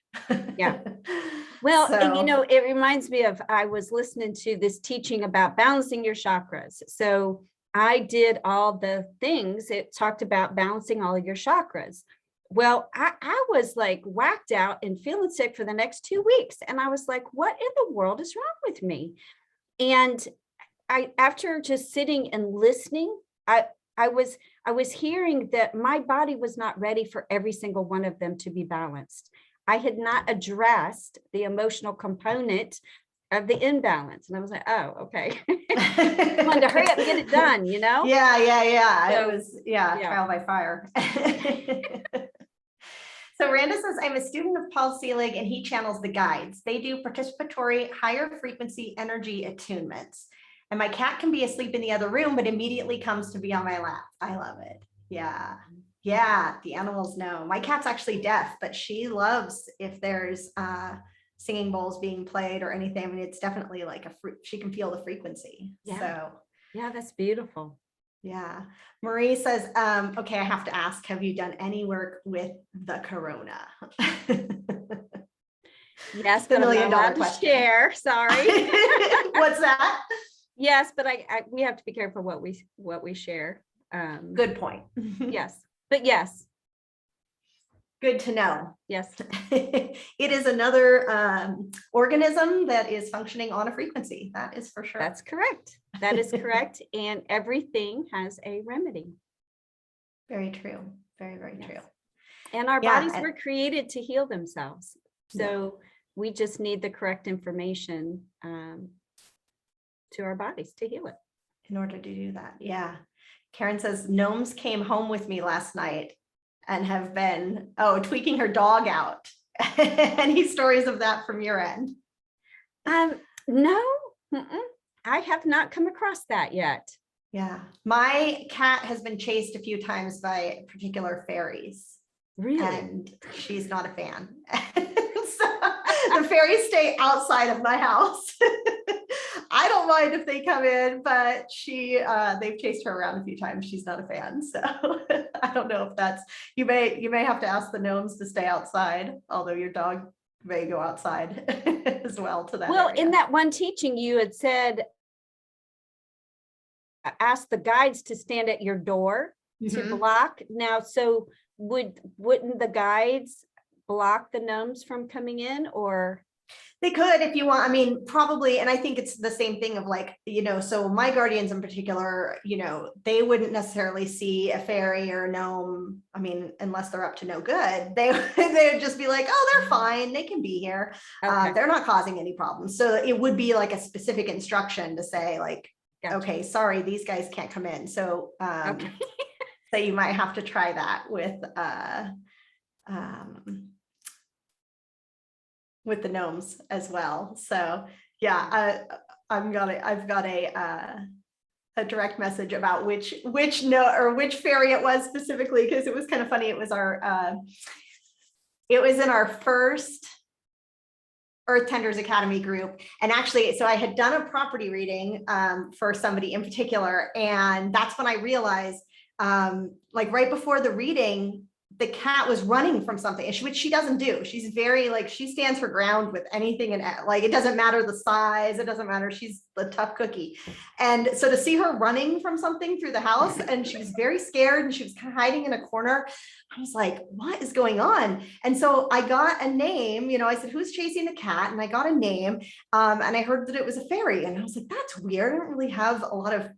Speaker 2: Well, and
Speaker 1: So,
Speaker 2: it reminds me of, I was listening to this teaching about balancing your chakras. So I did all the things. It talked about balancing all of your chakras. Well, I was like whacked out and feeling sick for the next 2 weeks. And I was like, what in the world is wrong with me? And after just sitting and listening, I was hearing that my body was not ready for every single one of them to be balanced. I had not addressed the emotional component of the imbalance. And I was like, oh, okay. I wanted to hurry up and get it done,
Speaker 1: yeah.
Speaker 2: So,
Speaker 1: It was, trial by fire. So Randa says, I'm a student of Paul Selig and he channels the guides. They do participatory higher frequency energy attunements. And my cat can be asleep in the other room, but immediately comes to be on my lap. I love it. Yeah. Yeah. The animals know. My cat's actually deaf, but she loves if there's singing bowls being played or anything. I mean, it's definitely like she can feel the frequency.
Speaker 2: Yeah.
Speaker 1: So
Speaker 2: yeah, that's beautiful.
Speaker 1: yeah. Marie says, okay, I have to ask, have you done any work with the corona?
Speaker 2: Yes,
Speaker 1: The
Speaker 2: but I'm not
Speaker 1: million-dollar
Speaker 2: allowed to
Speaker 1: question.
Speaker 2: share. Sorry.
Speaker 1: What's that?
Speaker 2: Yes, but we have to be careful what we share.
Speaker 1: Good point.
Speaker 2: Yes, but yes.
Speaker 1: Good to know.
Speaker 2: Yes.
Speaker 1: It is another organism that is functioning on a frequency. That is for sure.
Speaker 2: That's correct. That is correct. And everything has a remedy.
Speaker 1: Very true. Very, very
Speaker 2: Yes.
Speaker 1: true.
Speaker 2: And our bodies were created to heal themselves. So we just need the correct information to our bodies to heal it.
Speaker 1: In order to do that. Yeah. Karen says, gnomes came home with me last night and have been, tweaking her dog out. Any stories of that from your end?
Speaker 2: No, I have not come across that yet.
Speaker 1: Yeah. My cat has been chased a few times by particular fairies.
Speaker 2: Really?
Speaker 1: And she's not a fan. So the fairies stay outside of my house. I don't mind if they come in, but they've chased her around a few times. She's not a fan. So I don't know if that's, you may have to ask the gnomes to stay outside, although your dog may go outside as well to that.
Speaker 2: Well,
Speaker 1: area.
Speaker 2: in that one teaching, you had said, ask the guides to stand at your door to block. Now, so wouldn't the guides block the gnomes from coming in, or?
Speaker 1: They could if you want. I mean, probably. And I think it's the same thing of like, so my guardians in particular, they wouldn't necessarily see a fairy or a gnome. I mean, unless they're up to no good, they would just be like, oh, they're fine. They can be here.
Speaker 2: Okay.
Speaker 1: They're not causing any problems. So it would be like a specific instruction to say like,
Speaker 2: Gotcha.
Speaker 1: Okay, sorry, these guys can't come in. So,
Speaker 2: Okay.
Speaker 1: so you might have to try that with the gnomes as well. So yeah, I've got a direct message about which fairy it was specifically, because it was kind of funny. It was it was in our first Earth Tenders Academy group. And actually, so I had done a property reading for somebody in particular. And that's when I realized, like right before the reading, the cat was running from something, which she doesn't do. She's very she stands her ground with anything, and like, it doesn't matter the size, it doesn't matter. She's a tough cookie. And so to see her running from something through the house, and she was very scared and she was kind of hiding in a corner, I was like, what is going on? And so I got a name, I said, who's chasing the cat? And I got a name, and I heard that it was a fairy. And I was like, that's weird. I don't really have a lot of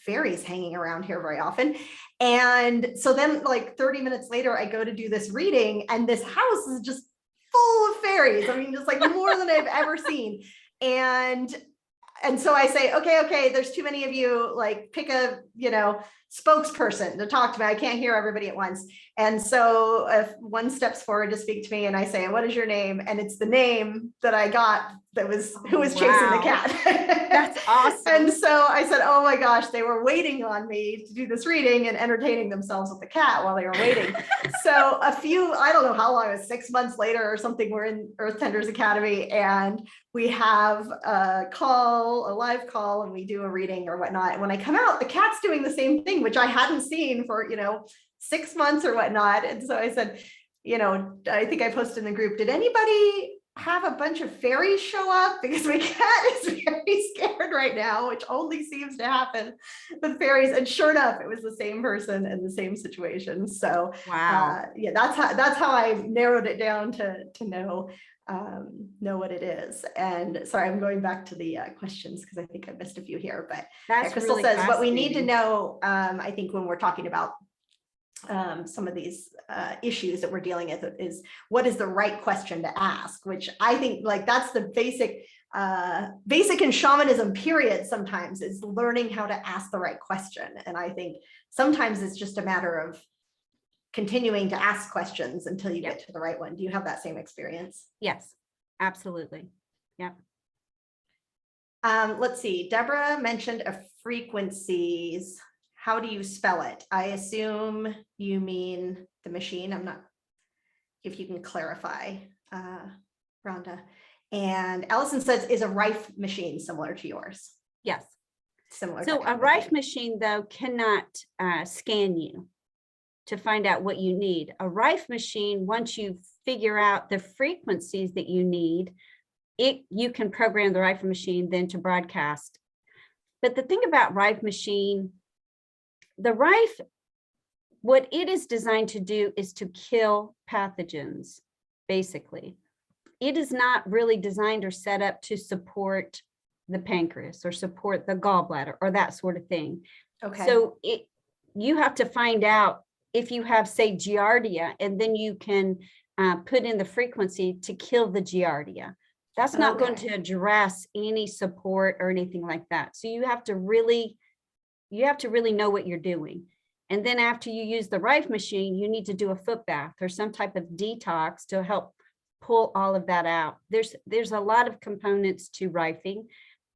Speaker 1: fairies hanging around here very often. And so then like 30 minutes later, I go to do this reading, and this house is just full of fairies. I mean, just like more than I've ever seen. And so I say, okay, there's too many of you, like pick a, spokesperson to talk to me. I can't hear everybody at once. And so if one steps forward to speak to me, and I say, what is your name? And it's the name that I got who was chasing the cat.
Speaker 2: That's awesome.
Speaker 1: And so I said, oh my gosh, they were waiting on me to do this reading and entertaining themselves with the cat while they were waiting. So I don't know how long, it was 6 months later or something, we're in Earth Tenders Academy, and we have a live call, and we do a reading or whatnot. And when I come out, the cat's doing the same thing, which I hadn't seen for, 6 months or whatnot. And so I said, I think I posted in the group, did anybody have a bunch of fairies show up because my cat is very scared right now, which only seems to happen with fairies. And sure enough, it was the same person in the same situation. So
Speaker 2: Wow.
Speaker 1: yeah, that's how I narrowed it down to know what it is. And sorry, I'm going back to the questions because I think I missed a few here. But yeah,
Speaker 2: That's
Speaker 1: Crystal
Speaker 2: really
Speaker 1: says what we need to
Speaker 2: fascinating.
Speaker 1: know. I think when we're talking about some of these issues that we're dealing with is what is the right question to ask, which I think like that's the basic in shamanism period. Sometimes is learning how to ask the right question. And I think sometimes it's just a matter of continuing to ask questions until you
Speaker 2: Yep.
Speaker 1: get to the right one. Do you have that same experience?
Speaker 2: Yes, absolutely. Yep.
Speaker 1: Let's see. Debra mentioned a frequencies. How do you spell it? I assume you mean the machine. I'm not, if you can clarify, Rhonda. And Allison says, is a Rife machine similar to yours?
Speaker 2: Yes.
Speaker 1: Similar.
Speaker 2: So a Rife machine, though, cannot scan you to find out what you need. A Rife machine, once you figure out the frequencies that you need, you can program the Rife machine then to broadcast. But the thing about Rife machine, the Rife, what it is designed to do is to kill pathogens, basically. It is not really designed or set up to support the pancreas or support the gallbladder or that sort of thing.
Speaker 1: Okay.
Speaker 2: So you have to find out if you have, say, giardia, and then you can put in the frequency to kill the giardia. That's not going to address any support or anything like that. So you have to really know what you're doing. And then after you use the Rife machine, you need to do a foot bath or some type of detox to help pull all of that out. There's a lot of components to Rifing.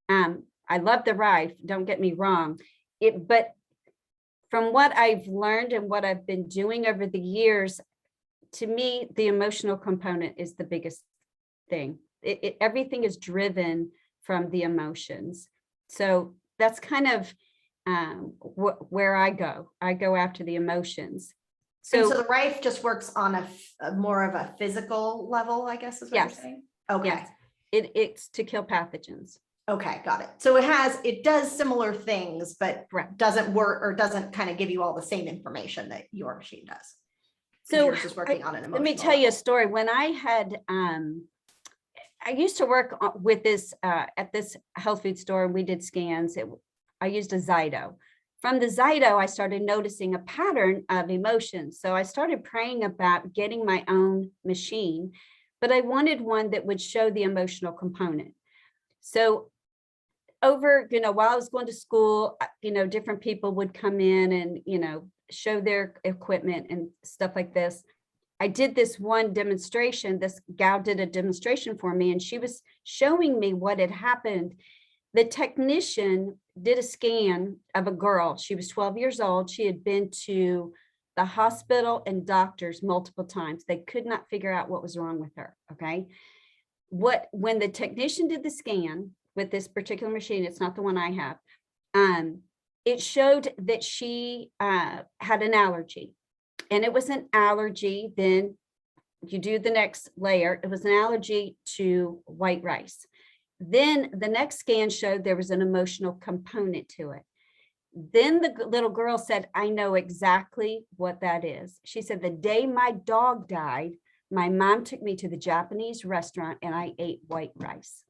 Speaker 2: I love the Rife, don't get me wrong. But from what I've learned and what I've been doing over the years, to me, the emotional component is the biggest thing. Everything is driven from the emotions. So that's kind of where I go after the emotions.
Speaker 1: So the Rife just works on a more of a physical level, I guess is what you're saying? Okay.
Speaker 2: Yes. It's to kill pathogens.
Speaker 1: Okay, got it. So it does similar things, but doesn't work or doesn't kind of give you all the same information that your machine does.
Speaker 2: So
Speaker 1: yours is working on an emotional
Speaker 2: let me tell you a story. When I had, I used to work with this at this health food store, and we did scans. I used a Zyto. From the Zyto, I started noticing a pattern of emotions. So I started praying about getting my own machine, but I wanted one that would show the emotional component. So over, while I was going to school, different people would come in and, show their equipment and stuff like this. I did this one demonstration. This gal did a demonstration for me, and she was showing me what had happened. The technician did a scan of a girl. She was 12 years old. She had been to the hospital and doctors multiple times. They could not figure out what was wrong with her. Okay. When the technician did the scan with this particular machine, it's not the one I have, it showed that she had an allergy, and it was an allergy. Then you do the next layer. It was an allergy to white rice. Then the next scan showed there was an emotional component to it. Then the little girl said, I know exactly what that is. She said, the day my dog died, my mom took me to the Japanese restaurant and I ate white rice.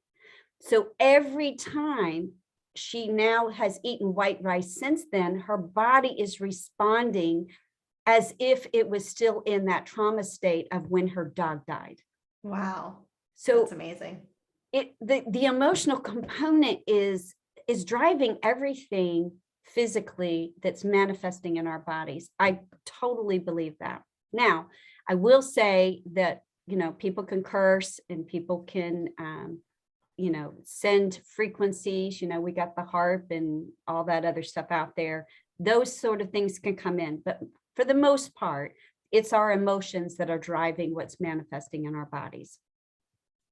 Speaker 2: So every time she now has eaten white rice since then, her body is responding as if it was still in that trauma state of when her dog died.
Speaker 1: Wow.
Speaker 2: So
Speaker 1: that's amazing.
Speaker 2: The emotional component is driving everything physically that's manifesting in our bodies. I totally believe that. Now, I will say that, people can curse and people can, send frequencies, we got the harp and all that other stuff out there. Those sort of things can come in, but for the most part, it's our emotions that are driving what's manifesting in our bodies.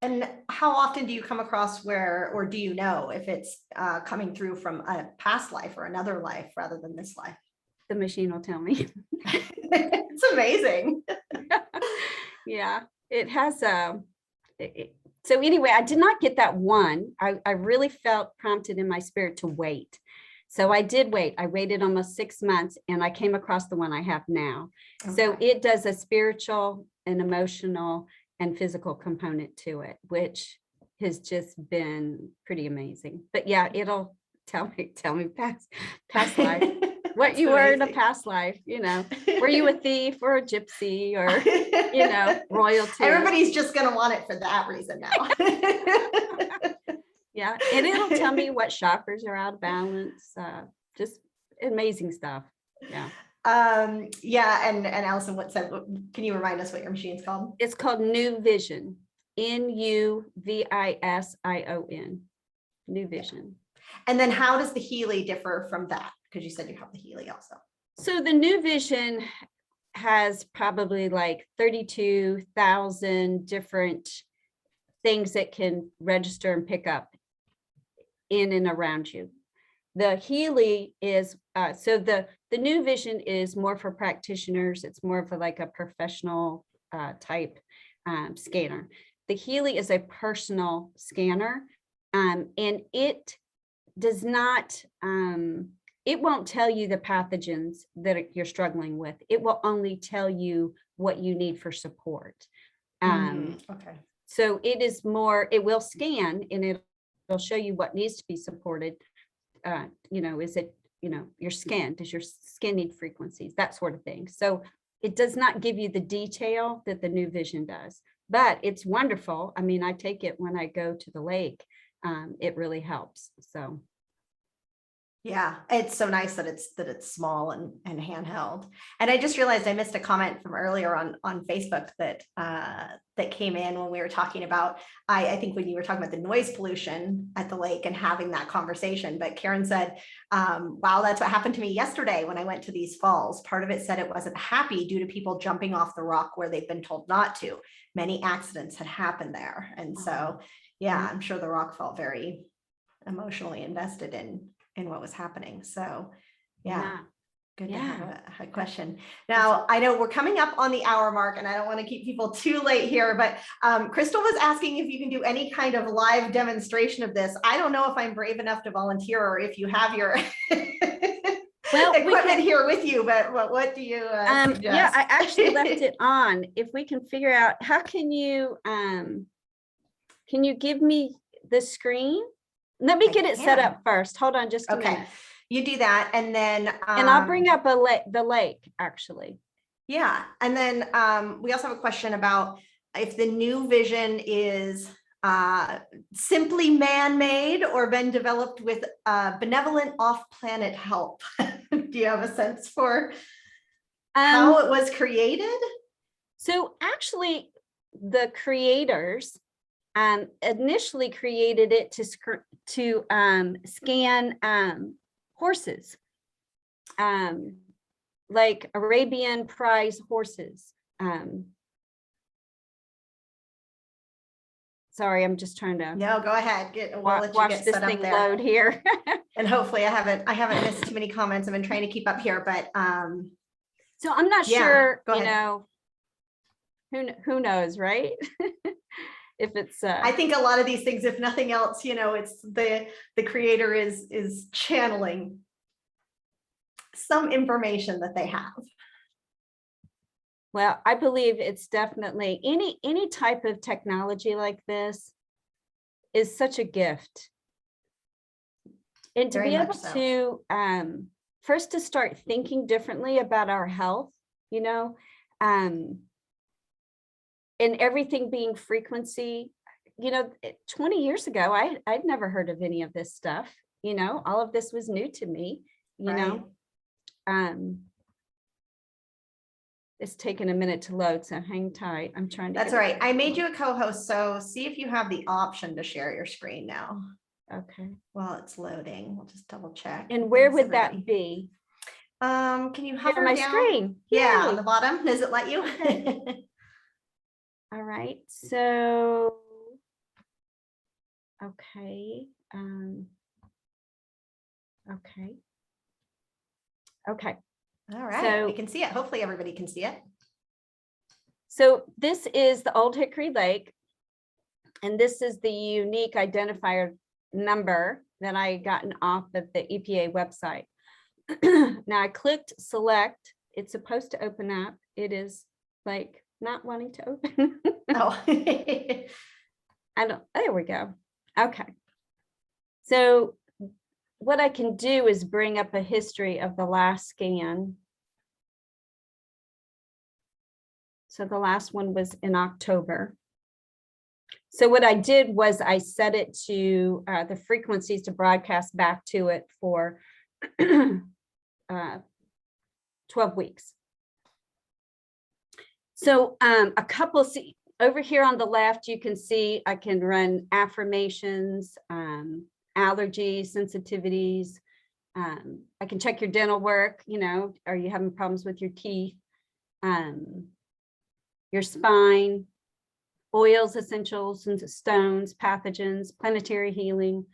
Speaker 1: And how often do you come across or do you know if it's coming through from a past life or another life rather than this life?
Speaker 2: The machine will tell me.
Speaker 1: It's amazing.
Speaker 2: Yeah, it has So anyway, I did not get that one. I really felt prompted in my spirit to wait. So I did wait. I waited almost 6 months and I came across the one I have now. So
Speaker 1: Okay.
Speaker 2: it does a spiritual and emotional and physical component to it, which has just been pretty amazing. But yeah, it'll tell me past life, what
Speaker 1: That's
Speaker 2: you were in a
Speaker 1: amazing.
Speaker 2: past life, were you a thief or a gypsy or, royalty?
Speaker 1: Everybody's just going to want it for that reason now.
Speaker 2: Yeah, and it'll tell me what chakras are out of balance. Just amazing stuff. Yeah.
Speaker 1: Yeah, and Allison, can you remind us what your machine's called?
Speaker 2: It's called New Vision. NUVISION. New Vision.
Speaker 1: And then how does the Healy differ from that? Because you said you have the Healy also.
Speaker 2: So the New Vision has probably like 32,000 different things that can register and pick up in and around you. The Healy is, so the New Vision is more for practitioners. It's more of like a professional type scanner. The Healy is a personal scanner, and it does not, it won't tell you the pathogens that you're struggling with. It will only tell you what you need for support.
Speaker 1: Okay.
Speaker 2: So it is more, it will scan and it'll show you what needs to be supported. Is it, your skin, does your skin need frequencies, that sort of thing. So it does not give you the detail that the New Vision does, but it's wonderful. I mean, I take it when I go to the lake. It really helps. So.
Speaker 1: Yeah, it's so nice that it's small and handheld. And I just realized I missed a comment from earlier on Facebook that came in when we were talking about, I think when you were talking about the noise pollution at the lake and having that conversation. But Karen said, wow, that's what happened to me yesterday when I went to these falls. Part of it said it wasn't happy due to people jumping off the rock where they've been told not to. Many accidents had happened there. And so, yeah, I'm sure the rock felt very emotionally invested in what was happening. So yeah. Good to have a question. Now, I know we're coming up on the hour mark and I don't want to keep people too late here, but Crystal was asking if you can do any kind of live demonstration of this. I don't know if I'm brave enough to volunteer or if you have your equipment here with you, but what do you suggest?
Speaker 2: Yeah, I actually left it on. If we can figure out, how can you give me the screen? Let me get it set up first. Hold on just a minute.
Speaker 1: You do that. And then
Speaker 2: and I'll bring up the lake actually.
Speaker 1: Yeah. And then we also have a question about if the New Vision is simply man-made or been developed with benevolent off-planet help. Do you have a sense for how it was created?
Speaker 2: So actually the creators initially created it to scan horses, like Arabian prize horses. Sorry, I'm just trying to.
Speaker 1: No, go ahead. We'll let you
Speaker 2: watch
Speaker 1: get
Speaker 2: this
Speaker 1: set up
Speaker 2: thing
Speaker 1: there.
Speaker 2: load here.
Speaker 1: And hopefully I haven't missed too many comments. I've been trying to keep up here, but
Speaker 2: so I'm not sure,
Speaker 1: go ahead.
Speaker 2: Who knows, right? If it's
Speaker 1: I think a lot of these things, if nothing else, it's the creator is channeling some information that they have.
Speaker 2: Well, I believe it's definitely any type of technology like this is such a gift. And to be able to first to start thinking differently about our health, and everything being frequency, 20 years ago, I'd never heard of any of this stuff. All of this was new to me, it's taken a minute to load, so hang tight. I'm trying to.
Speaker 1: That's all right. I made you a co-host, so see if you have the option to share your screen now.
Speaker 2: Okay.
Speaker 1: While it's loading, we'll just double check.
Speaker 2: And where would that be?
Speaker 1: Can you hover
Speaker 2: my
Speaker 1: down?
Speaker 2: Screen?
Speaker 1: Yeah,
Speaker 2: Yay.
Speaker 1: on the bottom. Does it let you?
Speaker 2: All right. So, okay. Okay.
Speaker 1: All right. So we can see it. Hopefully everybody can see it.
Speaker 2: So this is the Old Hickory Lake. And this is the unique identifier number that I gotten off of the EPA website. Now I clicked select. It's supposed to open up. It is like not wanting to open.
Speaker 1: Oh,
Speaker 2: There we go. Okay. So what I can do is bring up a history of the last scan. So the last one was in October. So what I did was I set it to the frequencies to broadcast back to it for 12 weeks. So a couple, see over here on the left, you can see I can run affirmations, allergies, sensitivities. I can check your dental work, you know, are you having problems with your teeth? Your spine, oils, essentials, and stones, pathogens, planetary healing.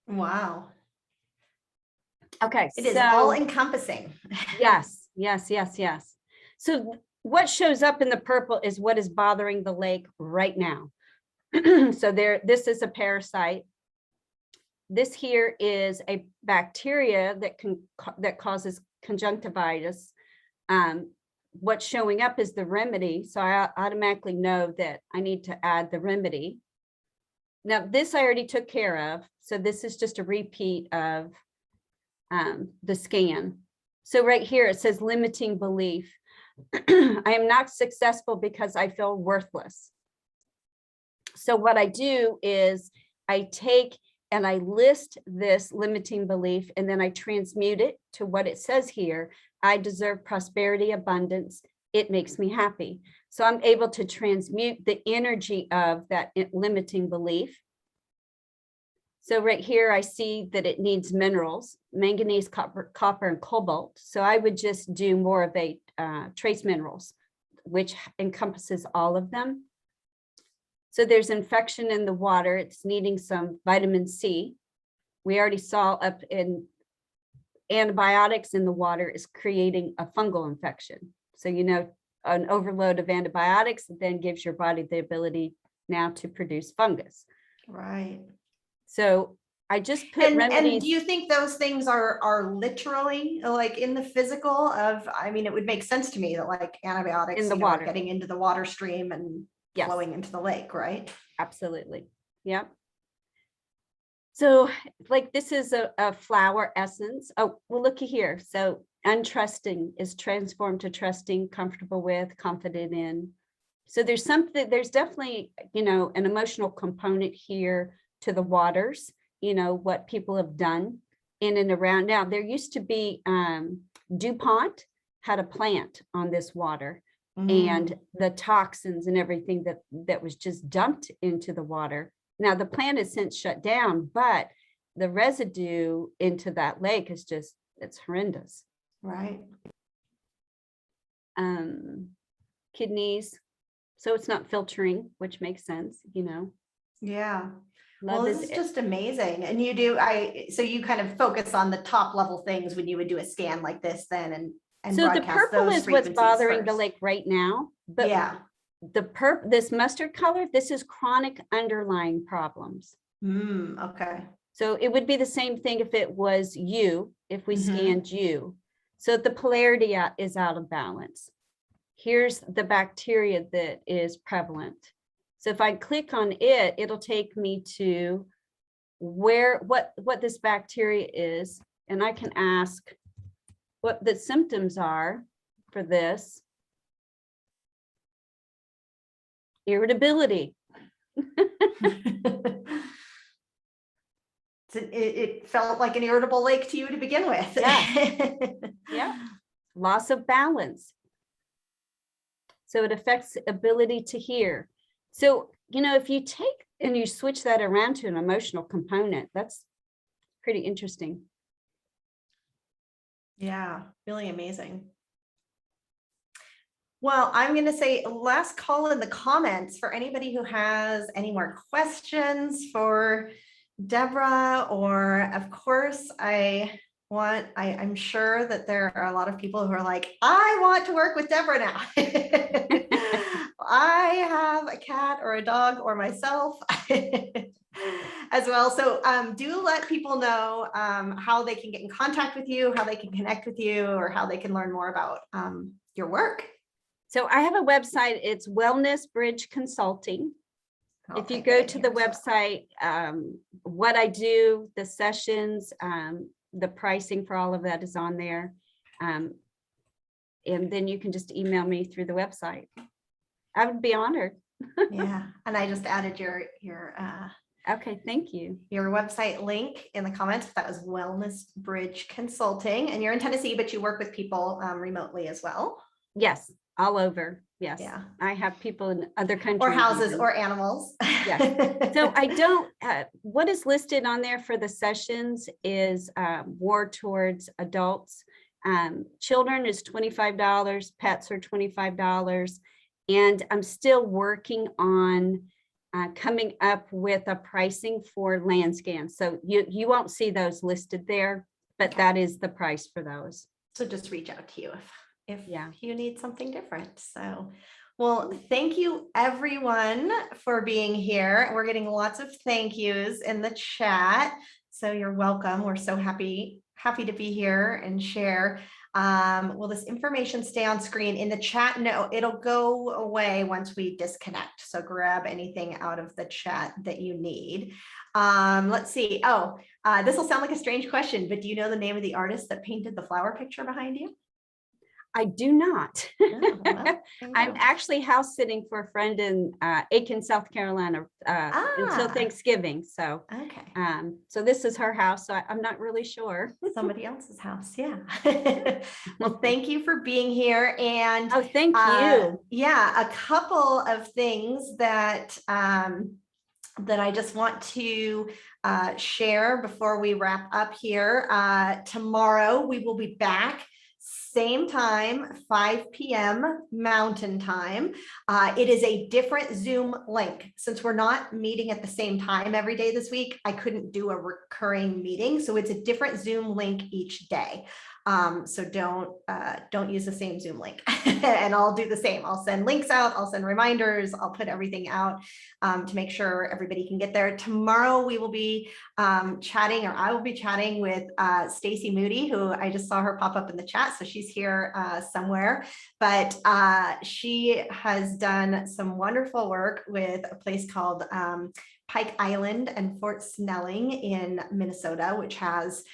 Speaker 1: wow.
Speaker 2: Okay.
Speaker 1: It is all encompassing.
Speaker 2: Yes, yes, yes, yes. So what shows up in the purple is what is bothering the lake right now. So this is a parasite. This here is a bacteria that causes conjunctivitis. What's showing up is the remedy. So I automatically know that I need to add the remedy. Now this I already took care of. So this is just a repeat of the scan. So right here, it says limiting belief. I am not successful because I feel worthless. So what I do is I take and I list this limiting belief, and then I transmute it to what it says here. I deserve prosperity, abundance. It makes me happy. So I'm able to transmute the energy of that limiting belief. So right here, I see that it needs minerals, manganese, copper, and cobalt. So I would just do more of a trace minerals, which encompasses all of them. So there's infection in the water. It's needing some vitamin C. We already saw up in antibiotics in the water is creating a fungal infection. So, you know, an overload of antibiotics then gives your body the ability now to produce fungus.
Speaker 1: Right.
Speaker 2: So I just put remedies.
Speaker 1: And do you think those things are literally like in the physical of, I mean, it would make sense to me that like antibiotics
Speaker 2: in the
Speaker 1: water
Speaker 2: water,
Speaker 1: getting into the water stream and
Speaker 2: yes,
Speaker 1: flowing into the lake, right?
Speaker 2: Absolutely. Yep. So like this is a flower essence. Oh, well, looky here. So untrusting is transformed to trusting, comfortable with, confident in. So there's something, there's definitely, you know, an emotional component here to the waters, you know, what people have done in and around. Now, there used to be DuPont had a plant on this water, and the toxins and everything that was just dumped into the water. Now, the plant has since shut down, but the residue into that lake is just, it's horrendous.
Speaker 1: Right.
Speaker 2: Kidneys. So it's not filtering, which makes sense, you know.
Speaker 1: Yeah.
Speaker 2: Love
Speaker 1: well, this is just amazing. And you do, so you kind of focus on the top level things when you would do a scan like this then and
Speaker 2: so the
Speaker 1: broadcast
Speaker 2: purple
Speaker 1: those
Speaker 2: is what's bothering the
Speaker 1: first.
Speaker 2: lake right now. But
Speaker 1: yeah,
Speaker 2: this mustard color, this is chronic underlying problems.
Speaker 1: Okay.
Speaker 2: So it would be the same thing if it was you, if we scanned you. So the polarity is out of balance. Here's the bacteria that is prevalent. So if I click on it, it'll take me to what this bacteria is, and I can ask what the symptoms are for this. Irritability.
Speaker 1: It felt like an irritable lake to you to begin with.
Speaker 2: Yeah. Yeah. Loss of balance. So it affects ability to hear. So, you know, if you take and you switch that around to an emotional component, that's pretty interesting.
Speaker 1: Yeah, really amazing. Well, I'm going to say last call in the comments for anybody who has any more questions for Debra, or of course, I'm sure that there are a lot of people who are like, I want to work with Debra now. I have a cat or a dog or myself as well. So do let people know how they can get in contact with you, how they can connect with you, or how they can learn more about your work.
Speaker 2: So I have a website. It's Wellness Bridge Consulting.
Speaker 1: I'll
Speaker 2: If you
Speaker 1: type
Speaker 2: go
Speaker 1: it
Speaker 2: to
Speaker 1: in
Speaker 2: the
Speaker 1: here as well.
Speaker 2: website, what I do, the sessions, the pricing for all of that is on there. And then you can just email me through the website. I would be honored.
Speaker 1: Yeah, and I just added your
Speaker 2: Okay, thank you.
Speaker 1: your website link in the comments. That was Wellness Bridge Consulting, and you're in Tennessee, but you work with people remotely as well.
Speaker 2: Yes, all over. Yes,
Speaker 1: Yeah.
Speaker 2: I have people in other countries.
Speaker 1: Or houses
Speaker 2: even.
Speaker 1: or animals.
Speaker 2: Yes. So I don't, what is listed on there for the sessions is more towards adults. Children is $25, pets are $25. And I'm still working on coming up with a pricing for land scans. So you won't see those listed there, but
Speaker 1: Okay.
Speaker 2: that is the price for those.
Speaker 1: So just reach out to you if
Speaker 2: Yeah.
Speaker 1: you need something different. So, well, thank you everyone for being here. We're getting lots of thank yous in the chat. So you're welcome. We're so happy to be here and share. Will this information stay on screen in the chat? No, it'll go away once we disconnect. So grab anything out of the chat that you need. Let's see. Oh, this will sound like a strange question, but do you know the name of the artist that painted the flower picture behind you?
Speaker 2: I do not.
Speaker 1: Oh, well,
Speaker 2: I'm actually house sitting for a friend in Aiken, South Carolina until Thanksgiving. So,
Speaker 1: okay.
Speaker 2: So this is her house. So I'm not really sure.
Speaker 1: Somebody else's house. Yeah. Well, thank you for being here. And
Speaker 2: oh, thank you.
Speaker 1: Yeah, a couple of things that that I just want to share before we wrap up here. Tomorrow we will be back. Same time, 5 p.m. Mountain Time. It is a different Zoom link. Since we're not meeting at the same time every day this week, I couldn't do a recurring meeting. So it's a different Zoom link each day. So don't use the same Zoom link. And I'll do the same. I'll send links out. I'll send reminders. I'll put everything out to make sure everybody can get there. Tomorrow we will be chatting, or I will be chatting with Stacy Moody, who I just saw her pop up in the chat. So she's here somewhere, but she has done some wonderful work with a place called Pike Island and Fort Snelling in Minnesota, which has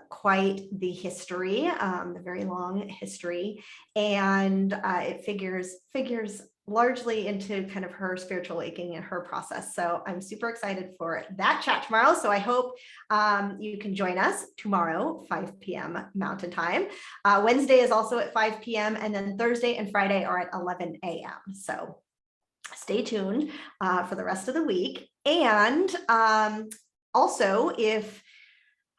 Speaker 1: quite the history, the very long history, and it figures largely into kind of her spiritual awakening and her process. So I'm super excited for that chat tomorrow. So I hope you can join us tomorrow, 5 p.m. Mountain Time. Wednesday is also at 5 p.m. and then Thursday and Friday are at 11 a.m. So stay tuned for the rest of the week. And also, if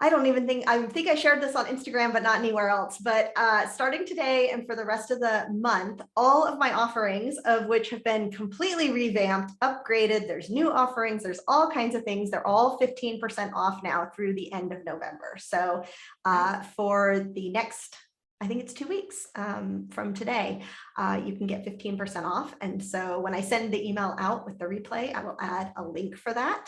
Speaker 1: I think I shared this on Instagram, but not anywhere else. But starting today and for the rest of the month, all of my offerings, of which have been completely revamped, upgraded, there's new offerings, there's all kinds of things. They're all 15% off now through the end of November. So for the next, I think it's 2 weeks from today, you can get 15% off. And so when I send the email out with the replay, I will add a link for that.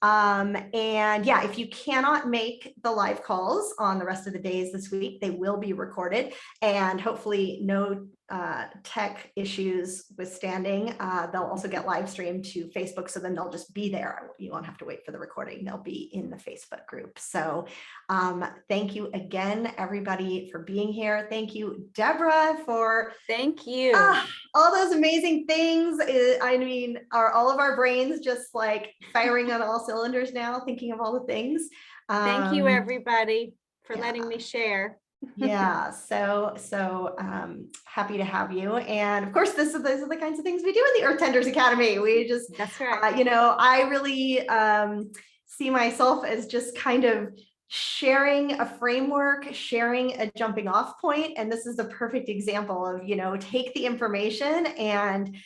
Speaker 1: And yeah, if you cannot make the live calls on the rest of the days this week, they will be recorded, and hopefully no tech issues withstanding. They'll also get live streamed to Facebook, so then they'll just be there. You won't have to wait for the recording. They'll be in the Facebook group. So thank you again, everybody, for being here. Thank you, Debra, for
Speaker 2: thank you.
Speaker 1: All those amazing things. I mean, are all of our brains just like firing on all cylinders now, thinking of all the things?
Speaker 2: Thank you, everybody, for letting me share.
Speaker 1: Yeah, so happy to have you. And of course, those are the kinds of things we do in the Earth Tenders Academy. We just,
Speaker 2: that's right.
Speaker 1: I really see myself as just kind of sharing a framework, sharing a jumping off point. And this is a perfect example of, take the information and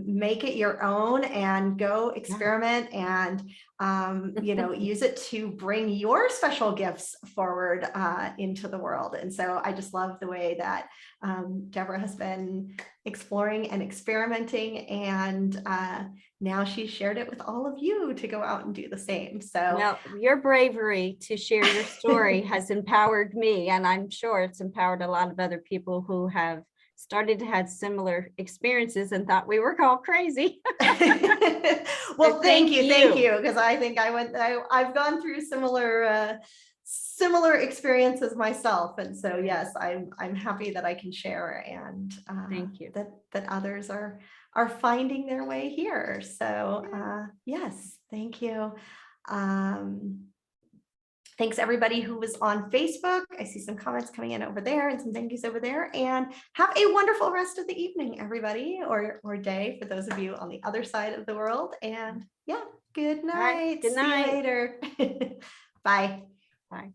Speaker 1: make it your own and go experiment and use it to bring your special gifts forward into the world. And so I just love the way that Debra has been exploring and experimenting, and now she's shared it with all of you to go out and do the same. So
Speaker 2: well, your bravery to share your story has empowered me, and I'm sure it's empowered a lot of other people who have started to have similar experiences and thought we were all crazy.
Speaker 1: Well, thank you, because I think I've gone through similar experiences myself, and so yes, I'm happy that I can share, and
Speaker 2: Thank you.
Speaker 1: that others are finding their way here. So yes, thank you. Thanks everybody who was on Facebook. I see some comments coming in over there and some thank yous over there, and have a wonderful rest of the evening, everybody, or day for those of you on the other side of the world. And yeah, good night.
Speaker 2: Good night.
Speaker 1: See you later. Bye.
Speaker 2: Bye.